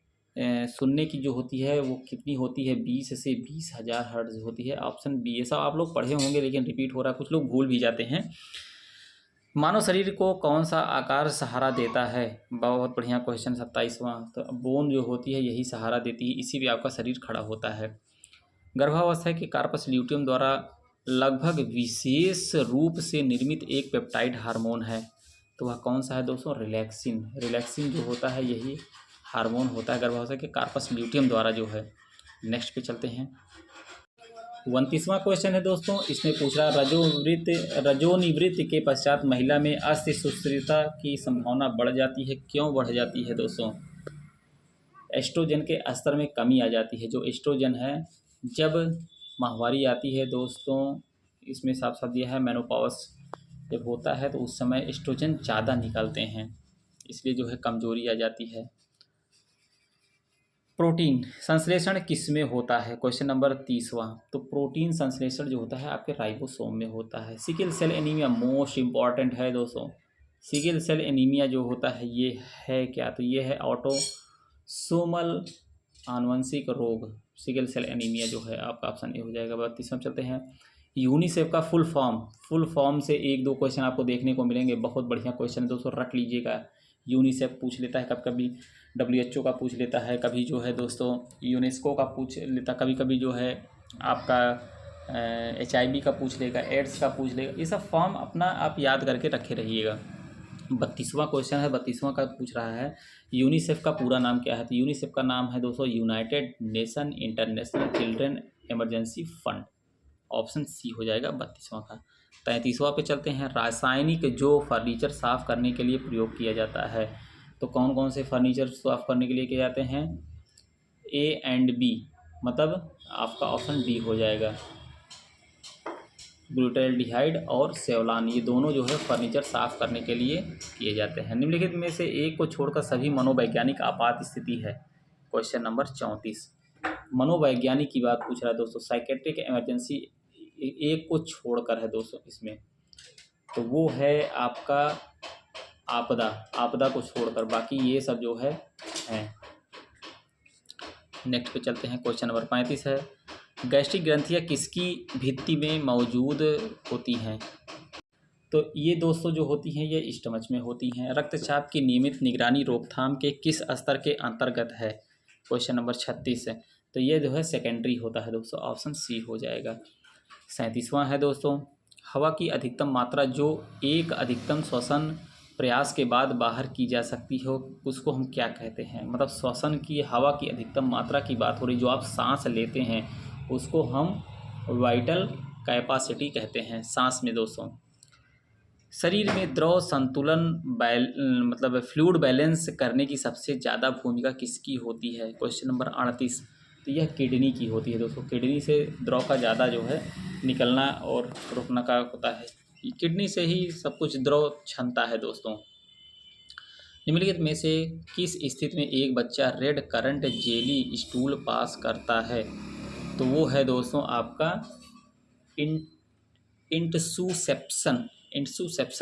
सुनने की जो होती है वो कितनी होती है? 20 से 20,000 हर्ट्ज होती है, ऑप्शन बी। ऐसा आप लोग पढ़े होंगे लेकिन रिपीट हो रहा है, कुछ लोग भूल भी जाते हैं। मानव शरीर को कौन सा आकार सहारा देता है? बहुत बढ़िया क्वेश्चन 27वां। तो बोन जो होती है यही सहारा देती है, इसी पे आपका शरीर खड़ा होता है। गर्भावस्था के कार्पस ल्यूटियम द्वारा लगभग विशेष रूप से निर्मित एक पेप्टाइड हार्मोन है, तो वह कौन सा है दोस्तों? रिलैक्सिन। रिलैक्सिन जो होता है यही हार्मोन होता है गर्भावस्था के कार्पस ल्यूटियम द्वारा जो है। नेक्स्ट पे चलते हैं। 29वां क्वेश्चन है दोस्तों, इसमें पूछ रहा रजोनिवृत्ति के पश्चात महिला में अस्थि सुस्थिरता की संभावना बढ़ जाती है, क्यों बढ़ जाती है दोस्तों? एस्ट्रोजन के स्तर में कमी आ जाती है। जो एस्ट्रोजन है, जब माहवारी आती है दोस्तों, इसमें साफ साफ दिया है मेनोपॉज जब होता है तो उस समय एस्ट्रोजन ज़्यादा निकलते हैं, इसलिए जो है कमजोरी आ जाती है। प्रोटीन संश्लेषण किस में होता है? क्वेश्चन नंबर 30वां। तो प्रोटीन संश्लेषण जो होता है आपके राइबोसोम में होता है। Sickle cell anaemia most important है दोस्तों। सिकल सेल एनीमिया जो होता है ये है क्या? तो ये है ऑटोसोमल आनुवंशिक रोग। सिकल सेल एनीमिया जो है आपका ऑप्शन ए हो जाएगा। 32वां चलते हैं। यूनिसेफ का फुल फॉर्म से 1-2 क्वेश्चन आपको देखने को मिलेंगे। बहुत बढ़िया क्वेश्चन दोस्तों, रख लीजिएगा। यूनिसेफ पूछ लेता है कभी कभी, WHO का पूछ लेता है कभी, जो है दोस्तों यूनेस्को का पूछ लेता, कभी कभी जो है आपका HIV का पूछ लेगा, एड्स का पूछ लेगा। ये सब फॉर्म अपना आप याद करके रखे रहिएगा। 32वां क्वेश्चन है, 32वां का पूछ रहा है यूनिसेफ का पूरा नाम क्या है? तो यूनिसेफ का नाम है दोस्तों united nation international children emergency fund. Option C हो जाएगा 32वां का। 33वां पे चलते हैं। रासायनिक जो फर्नीचर साफ़ करने के लिए प्रयोग किया जाता है, तो कौन कौन से फर्नीचर साफ़ करने के लिए किए जाते हैं? A एंड B, मतलब आपका ऑप्शन डी हो जाएगा। ग्लूटाल्डिहाइड और सेवलान, ये दोनों जो है फर्नीचर साफ़ करने के लिए किए जाते हैं। निम्नलिखित में से एक को छोड़कर सभी मनोवैज्ञानिक आपात स्थिति है। क्वेश्चन नंबर 34 मनोवैज्ञानिक की बात पूछ रहा है दोस्तों। साइकेट्रिक इमरजेंसी एक को छोड़कर है दोस्तों इसमें, तो वो है आपका आपदा को छोड़कर, बाकी ये सब जो है हैं। नेक्स्ट पे चलते हैं। क्वेश्चन नंबर 35 है। गैस्ट्रिक ग्रंथियाँ किसकी भित्ति में मौजूद होती हैं? तो ये दोस्तों जो होती हैं ये स्टमच में होती हैं। रक्तचाप की नियमित निगरानी रोकथाम के किस स्तर के अंतर्गत है? क्वेश्चन नंबर 36 है। तो ये जो है सेकेंडरी होता है दोस्तों, ऑप्शन सी हो जाएगा। 37वां है दोस्तों। हवा की अधिकतम मात्रा जो एक अधिकतम श्वसन प्रयास के बाद बाहर की जा सकती हो, उसको हम क्या कहते हैं? मतलब श्वसन की हवा की अधिकतम मात्रा की बात हो रही, जो आप सांस लेते हैं उसको हम वाइटल कैपेसिटी कहते हैं सांस में दोस्तों। शरीर में द्रव संतुलन मतलब फ्लूइड बैलेंस करने की सबसे ज़्यादा भूमिका किसकी होती है? Question number 38। तो यह किडनी की होती है दोस्तों। किडनी से द्रव का ज़्यादा जो है निकलना और रुकना का होता है, किडनी से ही सब कुछ द्रव क्षमता है दोस्तों। निम्नलिखित में से किस स्थिति में एक बच्चा red currant jelly stool pass करता है? तो वो है दोस्तों आपका इंटसूसेप्शन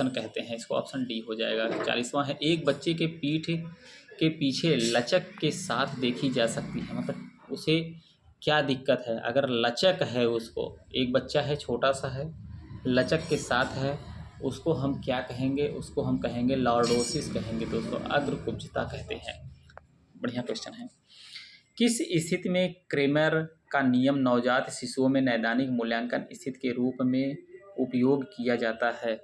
कहते हैं इसको, ऑप्शन डी हो जाएगा। 40वां है। एक बच्चे के पीठ के पीछे लचक के साथ देखी जा सकती है, मतलब उसे क्या दिक्कत है? अगर लचक है, उसको, एक बच्चा है छोटा सा है, लचक के साथ है, उसको हम क्या कहेंगे? उसको हम कहेंगे लॉर्डोसिस कहेंगे दोस्तों, अग्रकुब्जता कहते हैं। बढ़िया क्वेश्चन है। किस स्थिति में क्रेमर का नियम नवजात शिशुओं में नैदानिक मूल्यांकन स्थिति के रूप में उपयोग किया जाता है?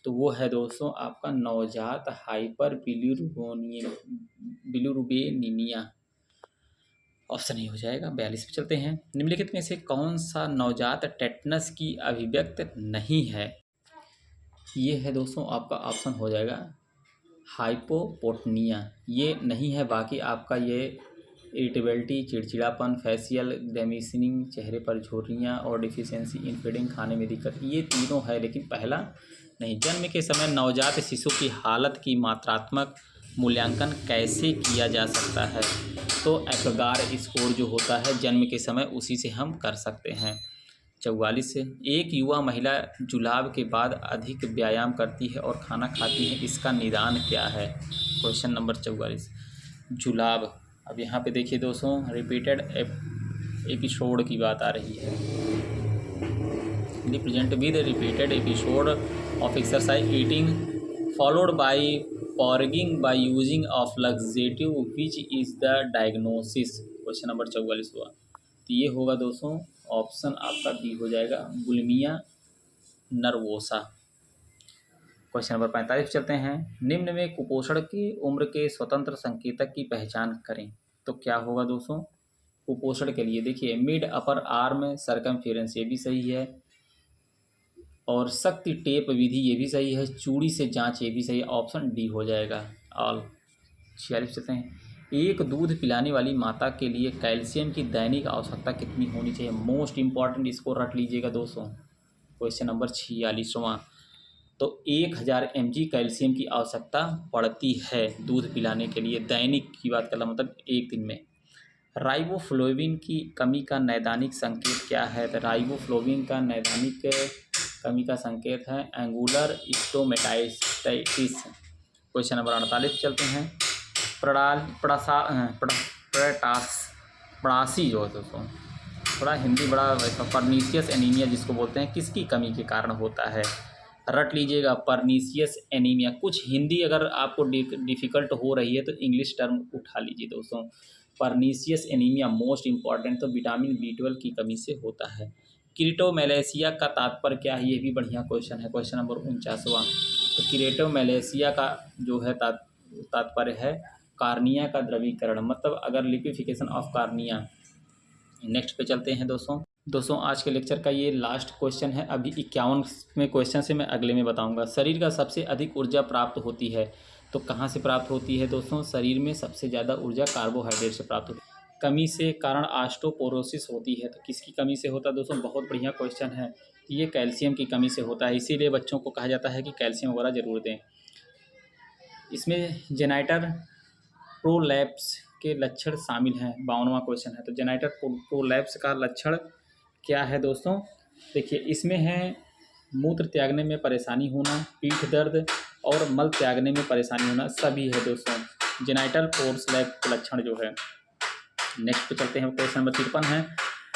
तो वो है दोस्तों आपका नवजात हाइपर बिलिरुबिनेमिया, ऑप्शन ही हो जाएगा। 42 पे चलते हैं। निम्नलिखित में से कौन सा नवजात टेटनस की अभिव्यक्त नहीं है? ये है दोस्तों आपका ऑप्शन हो जाएगा हाइपोपोटनिया, ये नहीं है। बाकी आपका ये इरिटेबिलिटी, चिड़चिड़ापन, फेशियल डेमिशनिंग, चेहरे पर झुर्रियाँ और डिफिशियंसी इन फीडिंग, खाने में दिक्कत, ये तीनों है, लेकिन पहला नहीं। जन्म के समय नवजात शिशु की हालत की मात्रात्मक मूल्यांकन कैसे किया जा सकता है? तो एपगार स्कोर जो होता है जन्म के समय, उसी से हम कर सकते हैं। 44 से। एक युवा महिला जुलाब के बाद अधिक व्यायाम करती है और खाना खाती है, इसका निदान क्या है? क्वेश्चन नंबर 44 जुलाब। अब यहाँ पे देखिए दोस्तों, रिपीटेड एपिसोड की बात आ रही है। Present with repeated episode of exercise eating followed by purging by using of laxative which is the diagnosis. Question number 44 हुआ, तो ये होगा दोस्तों ऑप्शन आपका बी हो जाएगा, बुलिमिया नर्वोसा। क्वेश्चन नंबर 45 चलते हैं, निम्न में कुपोषण की उम्र के स्वतंत्र संकेतक की पहचान करें। तो क्या होगा दोस्तों कुपोषण के लिए, देखिए मिड अपर आर्म सरकमफेरेंस ये भी सही है, और शक्ति टेप विधि ये भी सही है, चूड़ी से जांच ये भी सही है, ऑप्शन डी हो जाएगा ऑल। 46 चलते हैं, एक दूध पिलाने वाली माता के लिए कैल्शियम की दैनिक आवश्यकता कितनी होनी चाहिए। मोस्ट इंपॉर्टेंट, इसको रट लीजिएगा दोस्तों। क्वेश्चन नंबर 46वां, तो 1000 mg कैल्शियम की आवश्यकता पड़ती है दूध पिलाने के लिए, दैनिक की बात करना मतलब एक दिन में। राइबोफ्लोविन की कमी का नैदानिक संकेत क्या है। तो राइबोफ्लोविन का नैदानिक कमी का संकेत है एंगुलर स्टोमेटाइटिस। क्वेश्चन नंबर 48 चलते हैं, पड़ासी जो है दोस्तों, थोड़ा हिंदी बड़ा वैसा, परनीसियस एनीमिया जिसको बोलते हैं, किसकी कमी के कारण होता है। रट लीजिएगा परनीसियस एनीमिया। कुछ हिंदी अगर आपको डिफ़िकल्ट हो रही है तो इंग्लिश टर्म उठा लीजिए दोस्तों। परनीसियस एनीमिया मोस्ट इंपॉर्टेंट, तो विटामिन B12 की कमी से होता है। किरीटोमैलेशिया का तात्पर्य क्या है, ये भी बढ़िया क्वेश्चन है। क्वेश्चन नंबर 49वां, तो किरीटोमैलेशिया का जो है तात्पर्य है कार्निया का द्रवीकरण, मतलब अगर लिक्विफिकेशन ऑफ कार्निया। नेक्स्ट पे चलते हैं दोस्तों आज के लेक्चर का ये लास्ट क्वेश्चन है। अभी 51वें क्वेश्चन से मैं अगले में बताऊंगा। शरीर का सबसे अधिक ऊर्जा प्राप्त होती है, तो कहाँ से प्राप्त होती है दोस्तों। शरीर में सबसे ज़्यादा ऊर्जा कार्बोहाइड्रेट से प्राप्त होती है। कमी से कारण ऑस्टियोपोरोसिस होती है, तो किसकी कमी से होता है दोस्तों, बहुत बढ़िया क्वेश्चन है। ये कैल्शियम की कमी से होता है, इसीलिए बच्चों को कहा जाता है कि कैल्शियम वगैरह जरूर दें। इसमें जेनाइटर प्रोलैप्स के लक्षण शामिल हैं। 52वां क्वेश्चन है, तो जेनाइटर प्रोलैप्स का लक्षण क्या है दोस्तों। देखिए इसमें है मूत्र त्यागने में परेशानी होना, पीठ दर्द और मल त्यागने में परेशानी होना, सभी है दोस्तों जेनाइटल प्रोलैप्स के लक्षण जो है। नेक्स्ट पे चलते हैं, क्वेश्चन नंबर 53 है,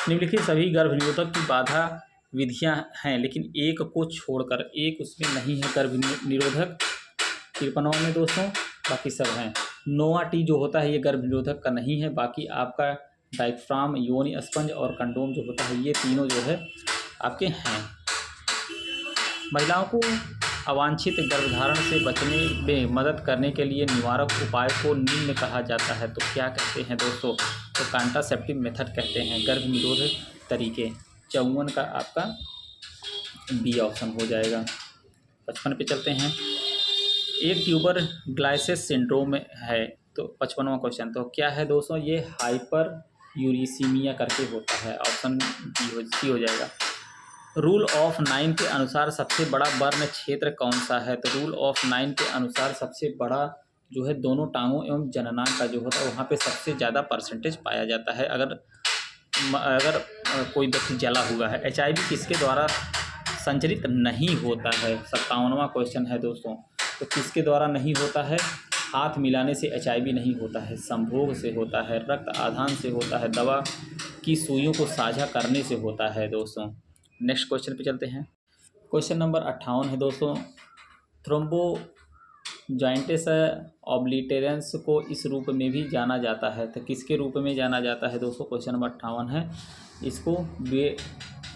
निम्नलिखित सभी गर्भ निरोधक की बाधा विधियां हैं, लेकिन एक को छोड़कर, एक उसमें नहीं है गर्भ निरोधक 53 में दोस्तों, बाकी सब हैं। नोवा टी जो होता है ये गर्भ निरोधक का नहीं है, बाकी आपका डायफ्राम, योनि स्पंज और कंडोम जो होता है ये तीनों जो है आपके हैं। महिलाओं को अवांछित गर्भधारण से बचने में मदद करने के लिए निवारक उपाय को निम्न कहा जाता है, तो क्या कहते हैं दोस्तों, तो कॉन्ट्रासेप्टिव मेथड कहते हैं, गर्भ निरोधक तरीके। 54 का आपका बी ऑप्शन हो जाएगा। 55 पे चलते हैं, एक ट्यूबर ग्लाइसिस सिंड्रोम है, तो 55वां क्वेश्चन तो क्या है दोस्तों, ये हाइपर यूरिसीमिया करके होता है, ऑप्शन सी हो जाएगा। रूल ऑफ 9 के अनुसार सबसे बड़ा वर्ण क्षेत्र कौन सा है, तो रूल ऑफ 9 के अनुसार सबसे बड़ा जो है दोनों टांगों एवं जननांग का जो होता है वहाँ पे सबसे ज़्यादा परसेंटेज पाया जाता है। अगर कोई व्यक्ति जला हुआ है, HIV किसके द्वारा संचरित नहीं होता है। 57वां क्वेश्चन है दोस्तों, तो किसके द्वारा नहीं होता है, हाथ मिलाने से HIV नहीं होता है, संभोग से होता है, रक्त आधान से होता है, दवा की सुइयों को साझा करने से होता है दोस्तों। नेक्स्ट क्वेश्चन पे चलते हैं, क्वेश्चन नंबर 58 है दोस्तों, थ्रोम्बोजाइंटिस ऑब्लिटेरेंस को इस रूप में भी जाना जाता है, तो किसके रूप में जाना जाता है दोस्तों, क्वेश्चन नंबर 58 है, इसको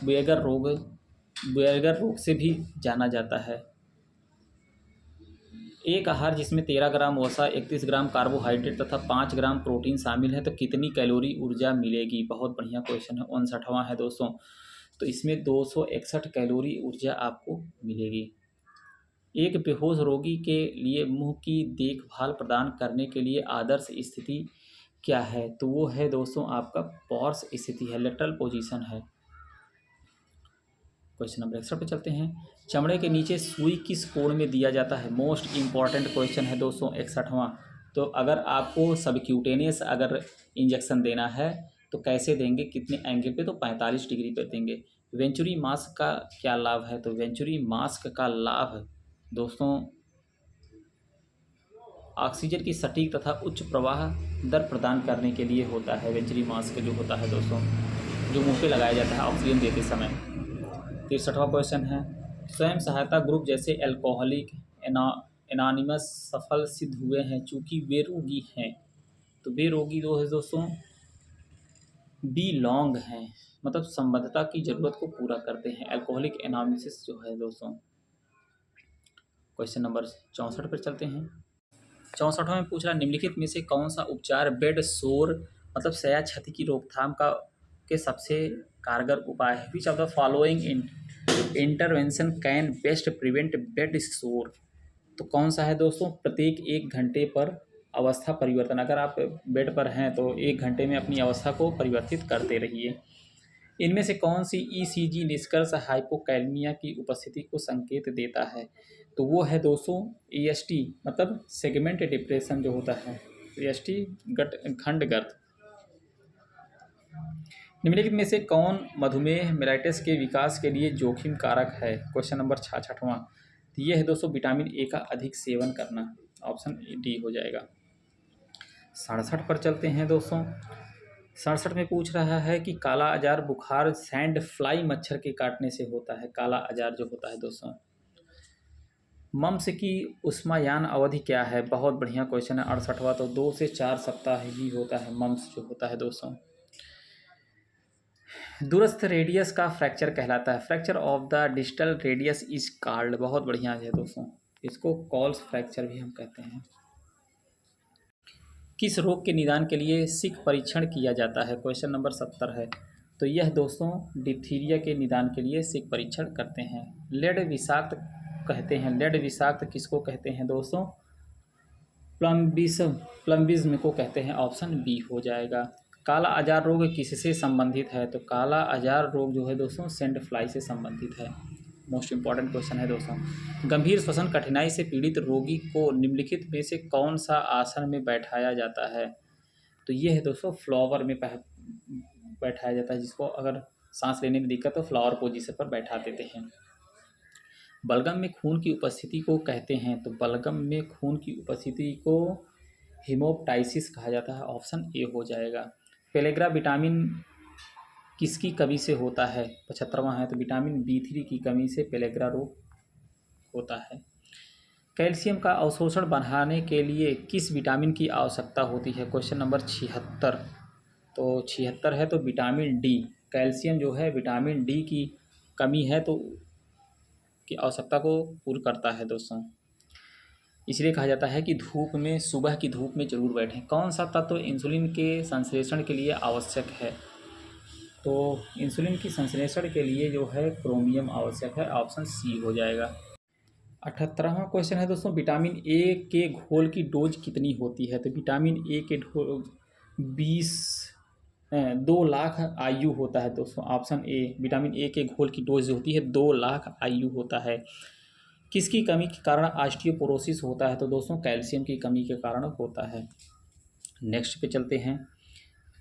बेगर रोग से भी जाना जाता है। एक आहार जिसमें 13 ग्राम वसा, 31 ग्राम कार्बोहाइड्रेट तथा 5 ग्राम प्रोटीन शामिल है, तो कितनी कैलोरी ऊर्जा मिलेगी, बहुत बढ़िया क्वेश्चन है। 59वां है दोस्तों, तो इसमें 261 कैलोरी ऊर्जा आपको मिलेगी। एक बेहोश रोगी के लिए मुंह की देखभाल प्रदान करने के लिए आदर्श स्थिति क्या है, तो वो है दोस्तों आपका पॉर्स स्थिति है, लेटरल पोजीशन है। क्वेश्चन नंबर 61 पे चलते हैं, चमड़े के नीचे सुई किस कोण में दिया जाता है, मोस्ट इंपॉर्टेंट क्वेश्चन है दोस्तों 61वां। तो अगर आपको सबक्यूटेनियस अगर इंजेक्शन देना है तो कैसे देंगे, कितने एंगल पे, तो 45 डिग्री पर देंगे। वेंचुरी मास्क का क्या लाभ है, तो वेंचुरी मास्क का लाभ दोस्तों ऑक्सीजन की सटीक तथा उच्च प्रवाह दर प्रदान करने के लिए होता है। वेंचुरी मास्क जो होता है दोस्तों, जो मुंह पे लगाया जाता है ऑक्सीजन देते समय। 63वां क्वेश्चन है, स्वयं सहायता ग्रुप जैसे एल्कोहलिक एनानिमस सफल सिद्ध हुए हैं चूँकि वे रोगी हैं। तो वे रोगी जो है दोस्तों बी लॉन्ग हैं, मतलब संबद्धता की ज़रूरत को पूरा करते हैं। अल्कोहलिक एनालिसिस जो है दोस्तों। क्वेश्चन नंबर 64 पर चलते हैं। 64वां में पूछ रहा है निम्नलिखित में से कौन सा उपचार बेड सोर मतलब शैया क्षति की रोकथाम का के सबसे कारगर उपाय है। Which of the following intervention can best prevent bed सोर। तो कौन सा है दोस्तों, प्रत्येक 1 घंटे पर अवस्था परिवर्तन। अगर आप बेड पर हैं तो 1 घंटे में अपनी अवस्था को परिवर्तित करते रहिए। इनमें से कौन सी ईसीजी निष्कर्ष हाइपोकैलमिया की उपस्थिति को संकेत देता है। तो वो है दोस्तों ईएसटी मतलब सेगमेंट डिप्रेशन जो होता है, ईएसटी गट खंड गर्त। निम्नलिखित में से कौन मधुमेह मेलाइटिस के विकास के लिए जोखिम कारक है। क्वेश्चन नंबर 66वां। तो ये है दोस्तों विटामिन ए का अधिक सेवन करना, ऑप्शन डी हो जाएगा। 67 पर चलते हैं दोस्तों। 67 में पूछ रहा है कि काला अजार बुखार सैंड फ्लाई मच्छर के काटने से होता है। काला अजार जो होता है दोस्तों। मम्स की उष्मायान अवधि क्या है। बहुत बढ़िया क्वेश्चन है। 68वां। तो 2 से 4 सप्ताह ही होता है मम्स जो होता है दोस्तों। दूरस्थ रेडियस का फ्रैक्चर कहलाता है। Fracture of the distal radius is called. बहुत बढ़िया है दोस्तों, इसको कॉल्स फ्रैक्चर भी हम कहते हैं। किस रोग के निदान के लिए सिक परीक्षण किया जाता है। क्वेश्चन नंबर 70 है। तो यह दोस्तों डिप्थीरिया के निदान के लिए सिक परीक्षण करते हैं। लेड विषाक्त कहते हैं। लेड विषाक्त किसको कहते हैं दोस्तों, प्लम्बिज्म को कहते हैं। ऑप्शन बी हो जाएगा। काला अजार रोग किससे संबंधित है। तो काला अजार रोग जो है दोस्तों सेंड फ्लाई से संबंधित है। मोस्ट इंपॉर्टेंट क्वेश्चन है दोस्तों। गंभीर श्वसन कठिनाई से पीड़ित रोगी को निम्नलिखित में से कौन सा आसन में बैठाया जाता है। तो ये है दोस्तों फ्लावर में बैठाया जाता है, जिसको अगर सांस लेने में दिक्कत हो फ्लावर पोजीशन पर बैठा देते हैं। बलगम में खून की उपस्थिति को कहते हैं। तो बलगम में खून की उपस्थिति को हीमोप्टाइसिस कहा जाता है। ऑप्शन ए हो जाएगा। पेलेग्रा विटामिन किसकी कमी से होता है। 75वां है। तो विटामिन B3 की कमी से पेलेग्रा रोग होता है। कैल्शियम का अवशोषण बढ़ाने के लिए किस विटामिन की आवश्यकता होती है। Question number 76। तो 76 है। तो विटामिन डी। कैल्शियम जो है विटामिन डी की कमी है तो की आवश्यकता को पूर्ण करता है दोस्तों। इसलिए कहा जाता है कि धूप में, सुबह की धूप में जरूर बैठें। कौन सा तत्व इंसुलिन के संश्लेषण के लिए आवश्यक है। तो इंसुलिन की संश्लेषण के लिए जो है क्रोमियम आवश्यक है। ऑप्शन सी हो जाएगा। 78वां क्वेश्चन है दोस्तों विटामिन ए के घोल की डोज कितनी होती है। तो विटामिन ए के घोल 2 लाख IU होता है दोस्तों। ऑप्शन ए विटामिन ए के घोल की डोज होती है 2 लाख IU होता है। किसकी कमी के कारण ऑस्टियोपोरोसिस होता है। तो दोस्तों कैल्शियम की कमी के कारण होता है। नेक्स्ट पे चलते हैं।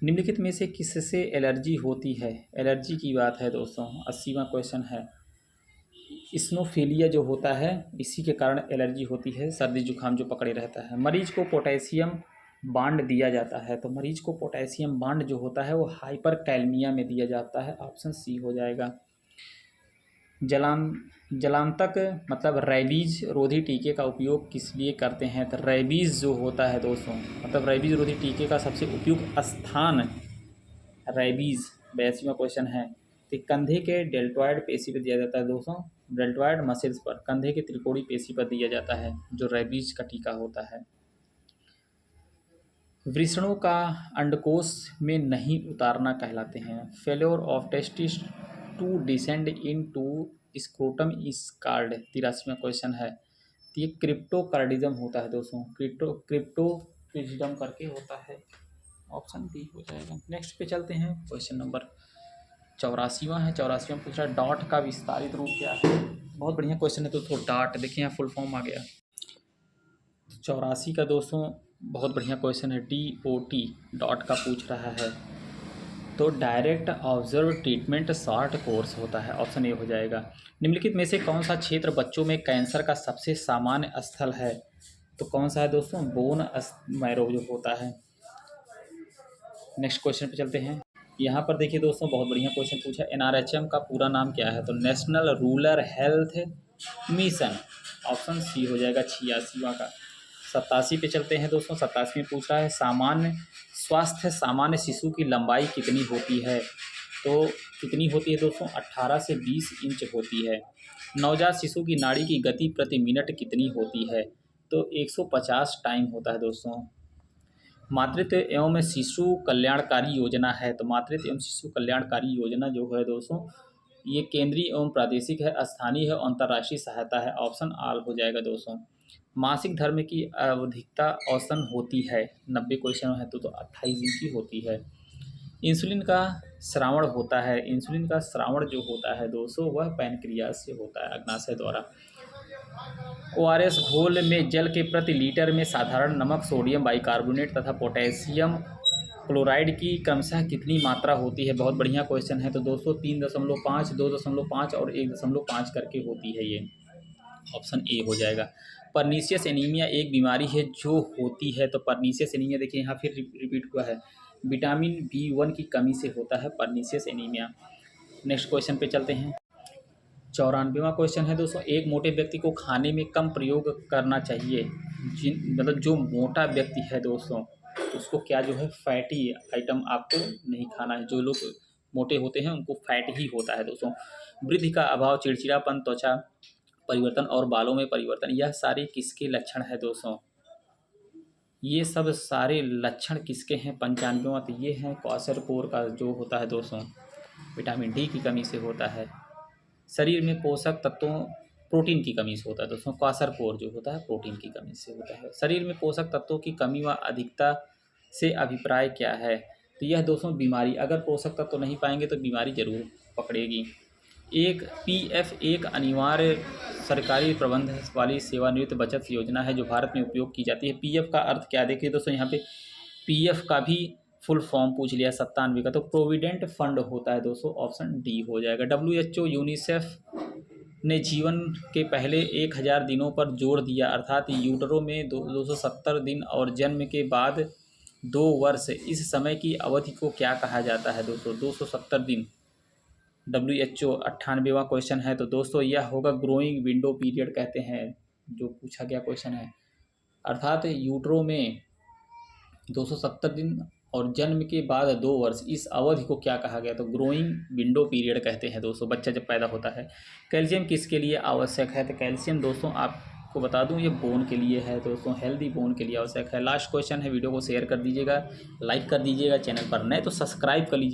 निम्नलिखित में से किससे एलर्जी होती है। एलर्जी की बात है दोस्तों। 80वां क्वेश्चन है। स्नोफिलिया जो होता है इसी के कारण एलर्जी होती है, सर्दी जुकाम जो पकड़े रहता है। मरीज को पोटेशियम बांड दिया जाता है। तो मरीज को पोटेशियम बांड जो होता है वो हाइपर कैलमिया में दिया जाता है। ऑप्शन सी हो जाएगा। जलांतक मतलब रैबीज रोधी टीके का उपयोग किस लिए करते हैं। तो रैबीज जो होता है दोस्तों मतलब रैबीज रोधी टीके का सबसे उपयुक्त स्थान रैबीज 82वां क्वेश्चन है। तो कंधे के डेल्टॉइड पेशी पर दिया जाता है दोस्तों। डेल्टॉइड मसल्स पर, कंधे के त्रिकोणी पेशी पर दिया जाता है जो रैबीज का टीका होता है। वृषणों का अंडकोश में नहीं उतारना कहलाते हैं। Failure of testis to descend in to scrotum is called. 83वां क्वेश्चन है। तो ये क्रिप्टोकार्डिज्म होता है दोस्तों। क्रिप्टोकार्डिज्म करके होता है। ऑप्शन डी हो जाएगा। नेक्स्ट पे चलते हैं। क्वेश्चन नंबर 84वां है। 84वां पूछ रहा है डॉट का विस्तारित रूप क्या है। बहुत बढ़िया क्वेश्चन है। तो डॉट देखिए यहाँ फुल फॉर्म आ गया। 84 का दोस्तों बहुत बढ़िया क्वेश्चन है। DOT डॉट का पूछ रहा है। तो direct observe treatment short course होता है। ऑप्शन ए हो जाएगा। निम्नलिखित में से कौन सा क्षेत्र बच्चों में कैंसर का सबसे सामान्य स्थल है। तो कौन सा है दोस्तों, बोन मैरो जो होता है। नेक्स्ट क्वेश्चन पे चलते हैं। यहाँ पर देखिए दोस्तों बहुत बढ़िया क्वेश्चन पूछा। NRHM का पूरा नाम क्या है। तो national rural health mission. Option C हो जाएगा 86वां का। 87 पे चलते हैं दोस्तों। 87 में पूछ रहा है सामान्य शिशु की लंबाई कितनी होती है। तो कितनी होती है दोस्तों, 18 से 20 इंच होती है। नवजात शिशु की नाड़ी की गति प्रति मिनट कितनी होती है। तो 150 टाइम होता है दोस्तों। मातृत्व एवं शिशु कल्याणकारी योजना है, तो मातृत्व एवं शिशु कल्याणकारी योजना जो है दोस्तों, ये केंद्रीय एवं प्रादेशिक है, स्थानीय है, अंतर्राष्ट्रीय सहायता है। ऑप्शन आल हो जाएगा दोस्तों। मासिक धर्म की आवधिकता औसतन होती है, 90 क्वेश्चन है तो 28 दिन की होती है। इंसुलिन का श्रावण होता है, इंसुलिन का श्रावण जो होता है दोस्तों, वह पैनक्रियास से होता है, अग्नाशय द्वारा। ओआरएस घोल में जल के प्रति लीटर में साधारण नमक, सोडियम बाइकार्बोनेट तथा पोटेशियम क्लोराइड की क्रमशः कितनी मात्रा होती है। बहुत बढ़िया क्वेश्चन है। तो दोस्तों 3.5, 2.5 और 1.5 करके होती है ये। ऑप्शन ए हो जाएगा। परनीशियस एनीमिया एक बीमारी है जो होती है, तो परनीशियस एनीमिया देखिए यहाँ फिर रिपीट हुआ है, विटामिन B1 की कमी से होता है परनीशियस एनीमिया। नेक्स्ट क्वेश्चन पे चलते हैं। 94वां क्वेश्चन है दोस्तों, एक मोटे व्यक्ति को खाने में कम प्रयोग करना चाहिए। मतलब जो मोटा व्यक्ति है दोस्तों, उसको क्या जो है फैटी आइटम आपको नहीं खाना है। जो लोग मोटे होते हैं उनको फैट ही होता है दोस्तों। वृद्धि का अभाव, चिड़चिड़ापन, त्वचा परिवर्तन और बालों में परिवर्तन, यह सारे किसके लक्षण है दोस्तों। ये सब सारे लक्षण किसके हैं। 95वां तो ये है क्वाशरपोर का जो होता है दोस्तों, विटामिन डी की कमी से होता है। शरीर में पोषक तत्वों प्रोटीन की कमी से होता है दोस्तों। क्वाशरपोर जो होता है प्रोटीन की कमी से होता है। शरीर में पोषक तत्वों की कमी व अधिकता से अभिप्राय क्या है। तो यह दोस्तों बीमारी, अगर पोषक तत्व नहीं पाएंगे तो बीमारी जरूर पकड़ेगी। एक पीएफ एक अनिवार्य सरकारी प्रबंध वाली सेवानिवृत्त बचत योजना है जो भारत में उपयोग की जाती है। पीएफ का अर्थ क्या, देखिए दोस्तों यहाँ पे पीएफ का भी फुल फॉर्म पूछ लिया 97 का, तो प्रोविडेंट फंड होता है दोस्तों। ऑप्शन डी हो जाएगा। WHO यूनिसेफ ने जीवन के पहले 1000 दिनों पर जोर दिया, अर्थात यूटरो में 270 दिन और जन्म के बाद 2 वर्ष। इस समय की अवधि को क्या कहा जाता है दोस्तों, 270 दिन। WHO 98वां क्वेश्चन है, तो दोस्तों यह होगा ग्रोइंग विंडो पीरियड कहते हैं, जो पूछा गया क्वेश्चन है। अर्थात यूट्रो में 270 दिन और जन्म के बाद 2 वर्ष, इस अवधि को क्या कहा गया, तो ग्रोइंग विंडो पीरियड कहते हैं दोस्तों, बच्चा जब पैदा होता है। कैल्शियम किसके लिए आवश्यक है, तो कैल्शियम दोस्तों आपको बता दूं ये बोन के लिए है दोस्तों, हेल्दी बोन के लिए आवश्यक है। लास्ट क्वेश्चन है, वीडियो को शेयर कर दीजिएगा, लाइक कर दीजिएगा, चैनल पर नए तो सब्सक्राइब कर लीजिए।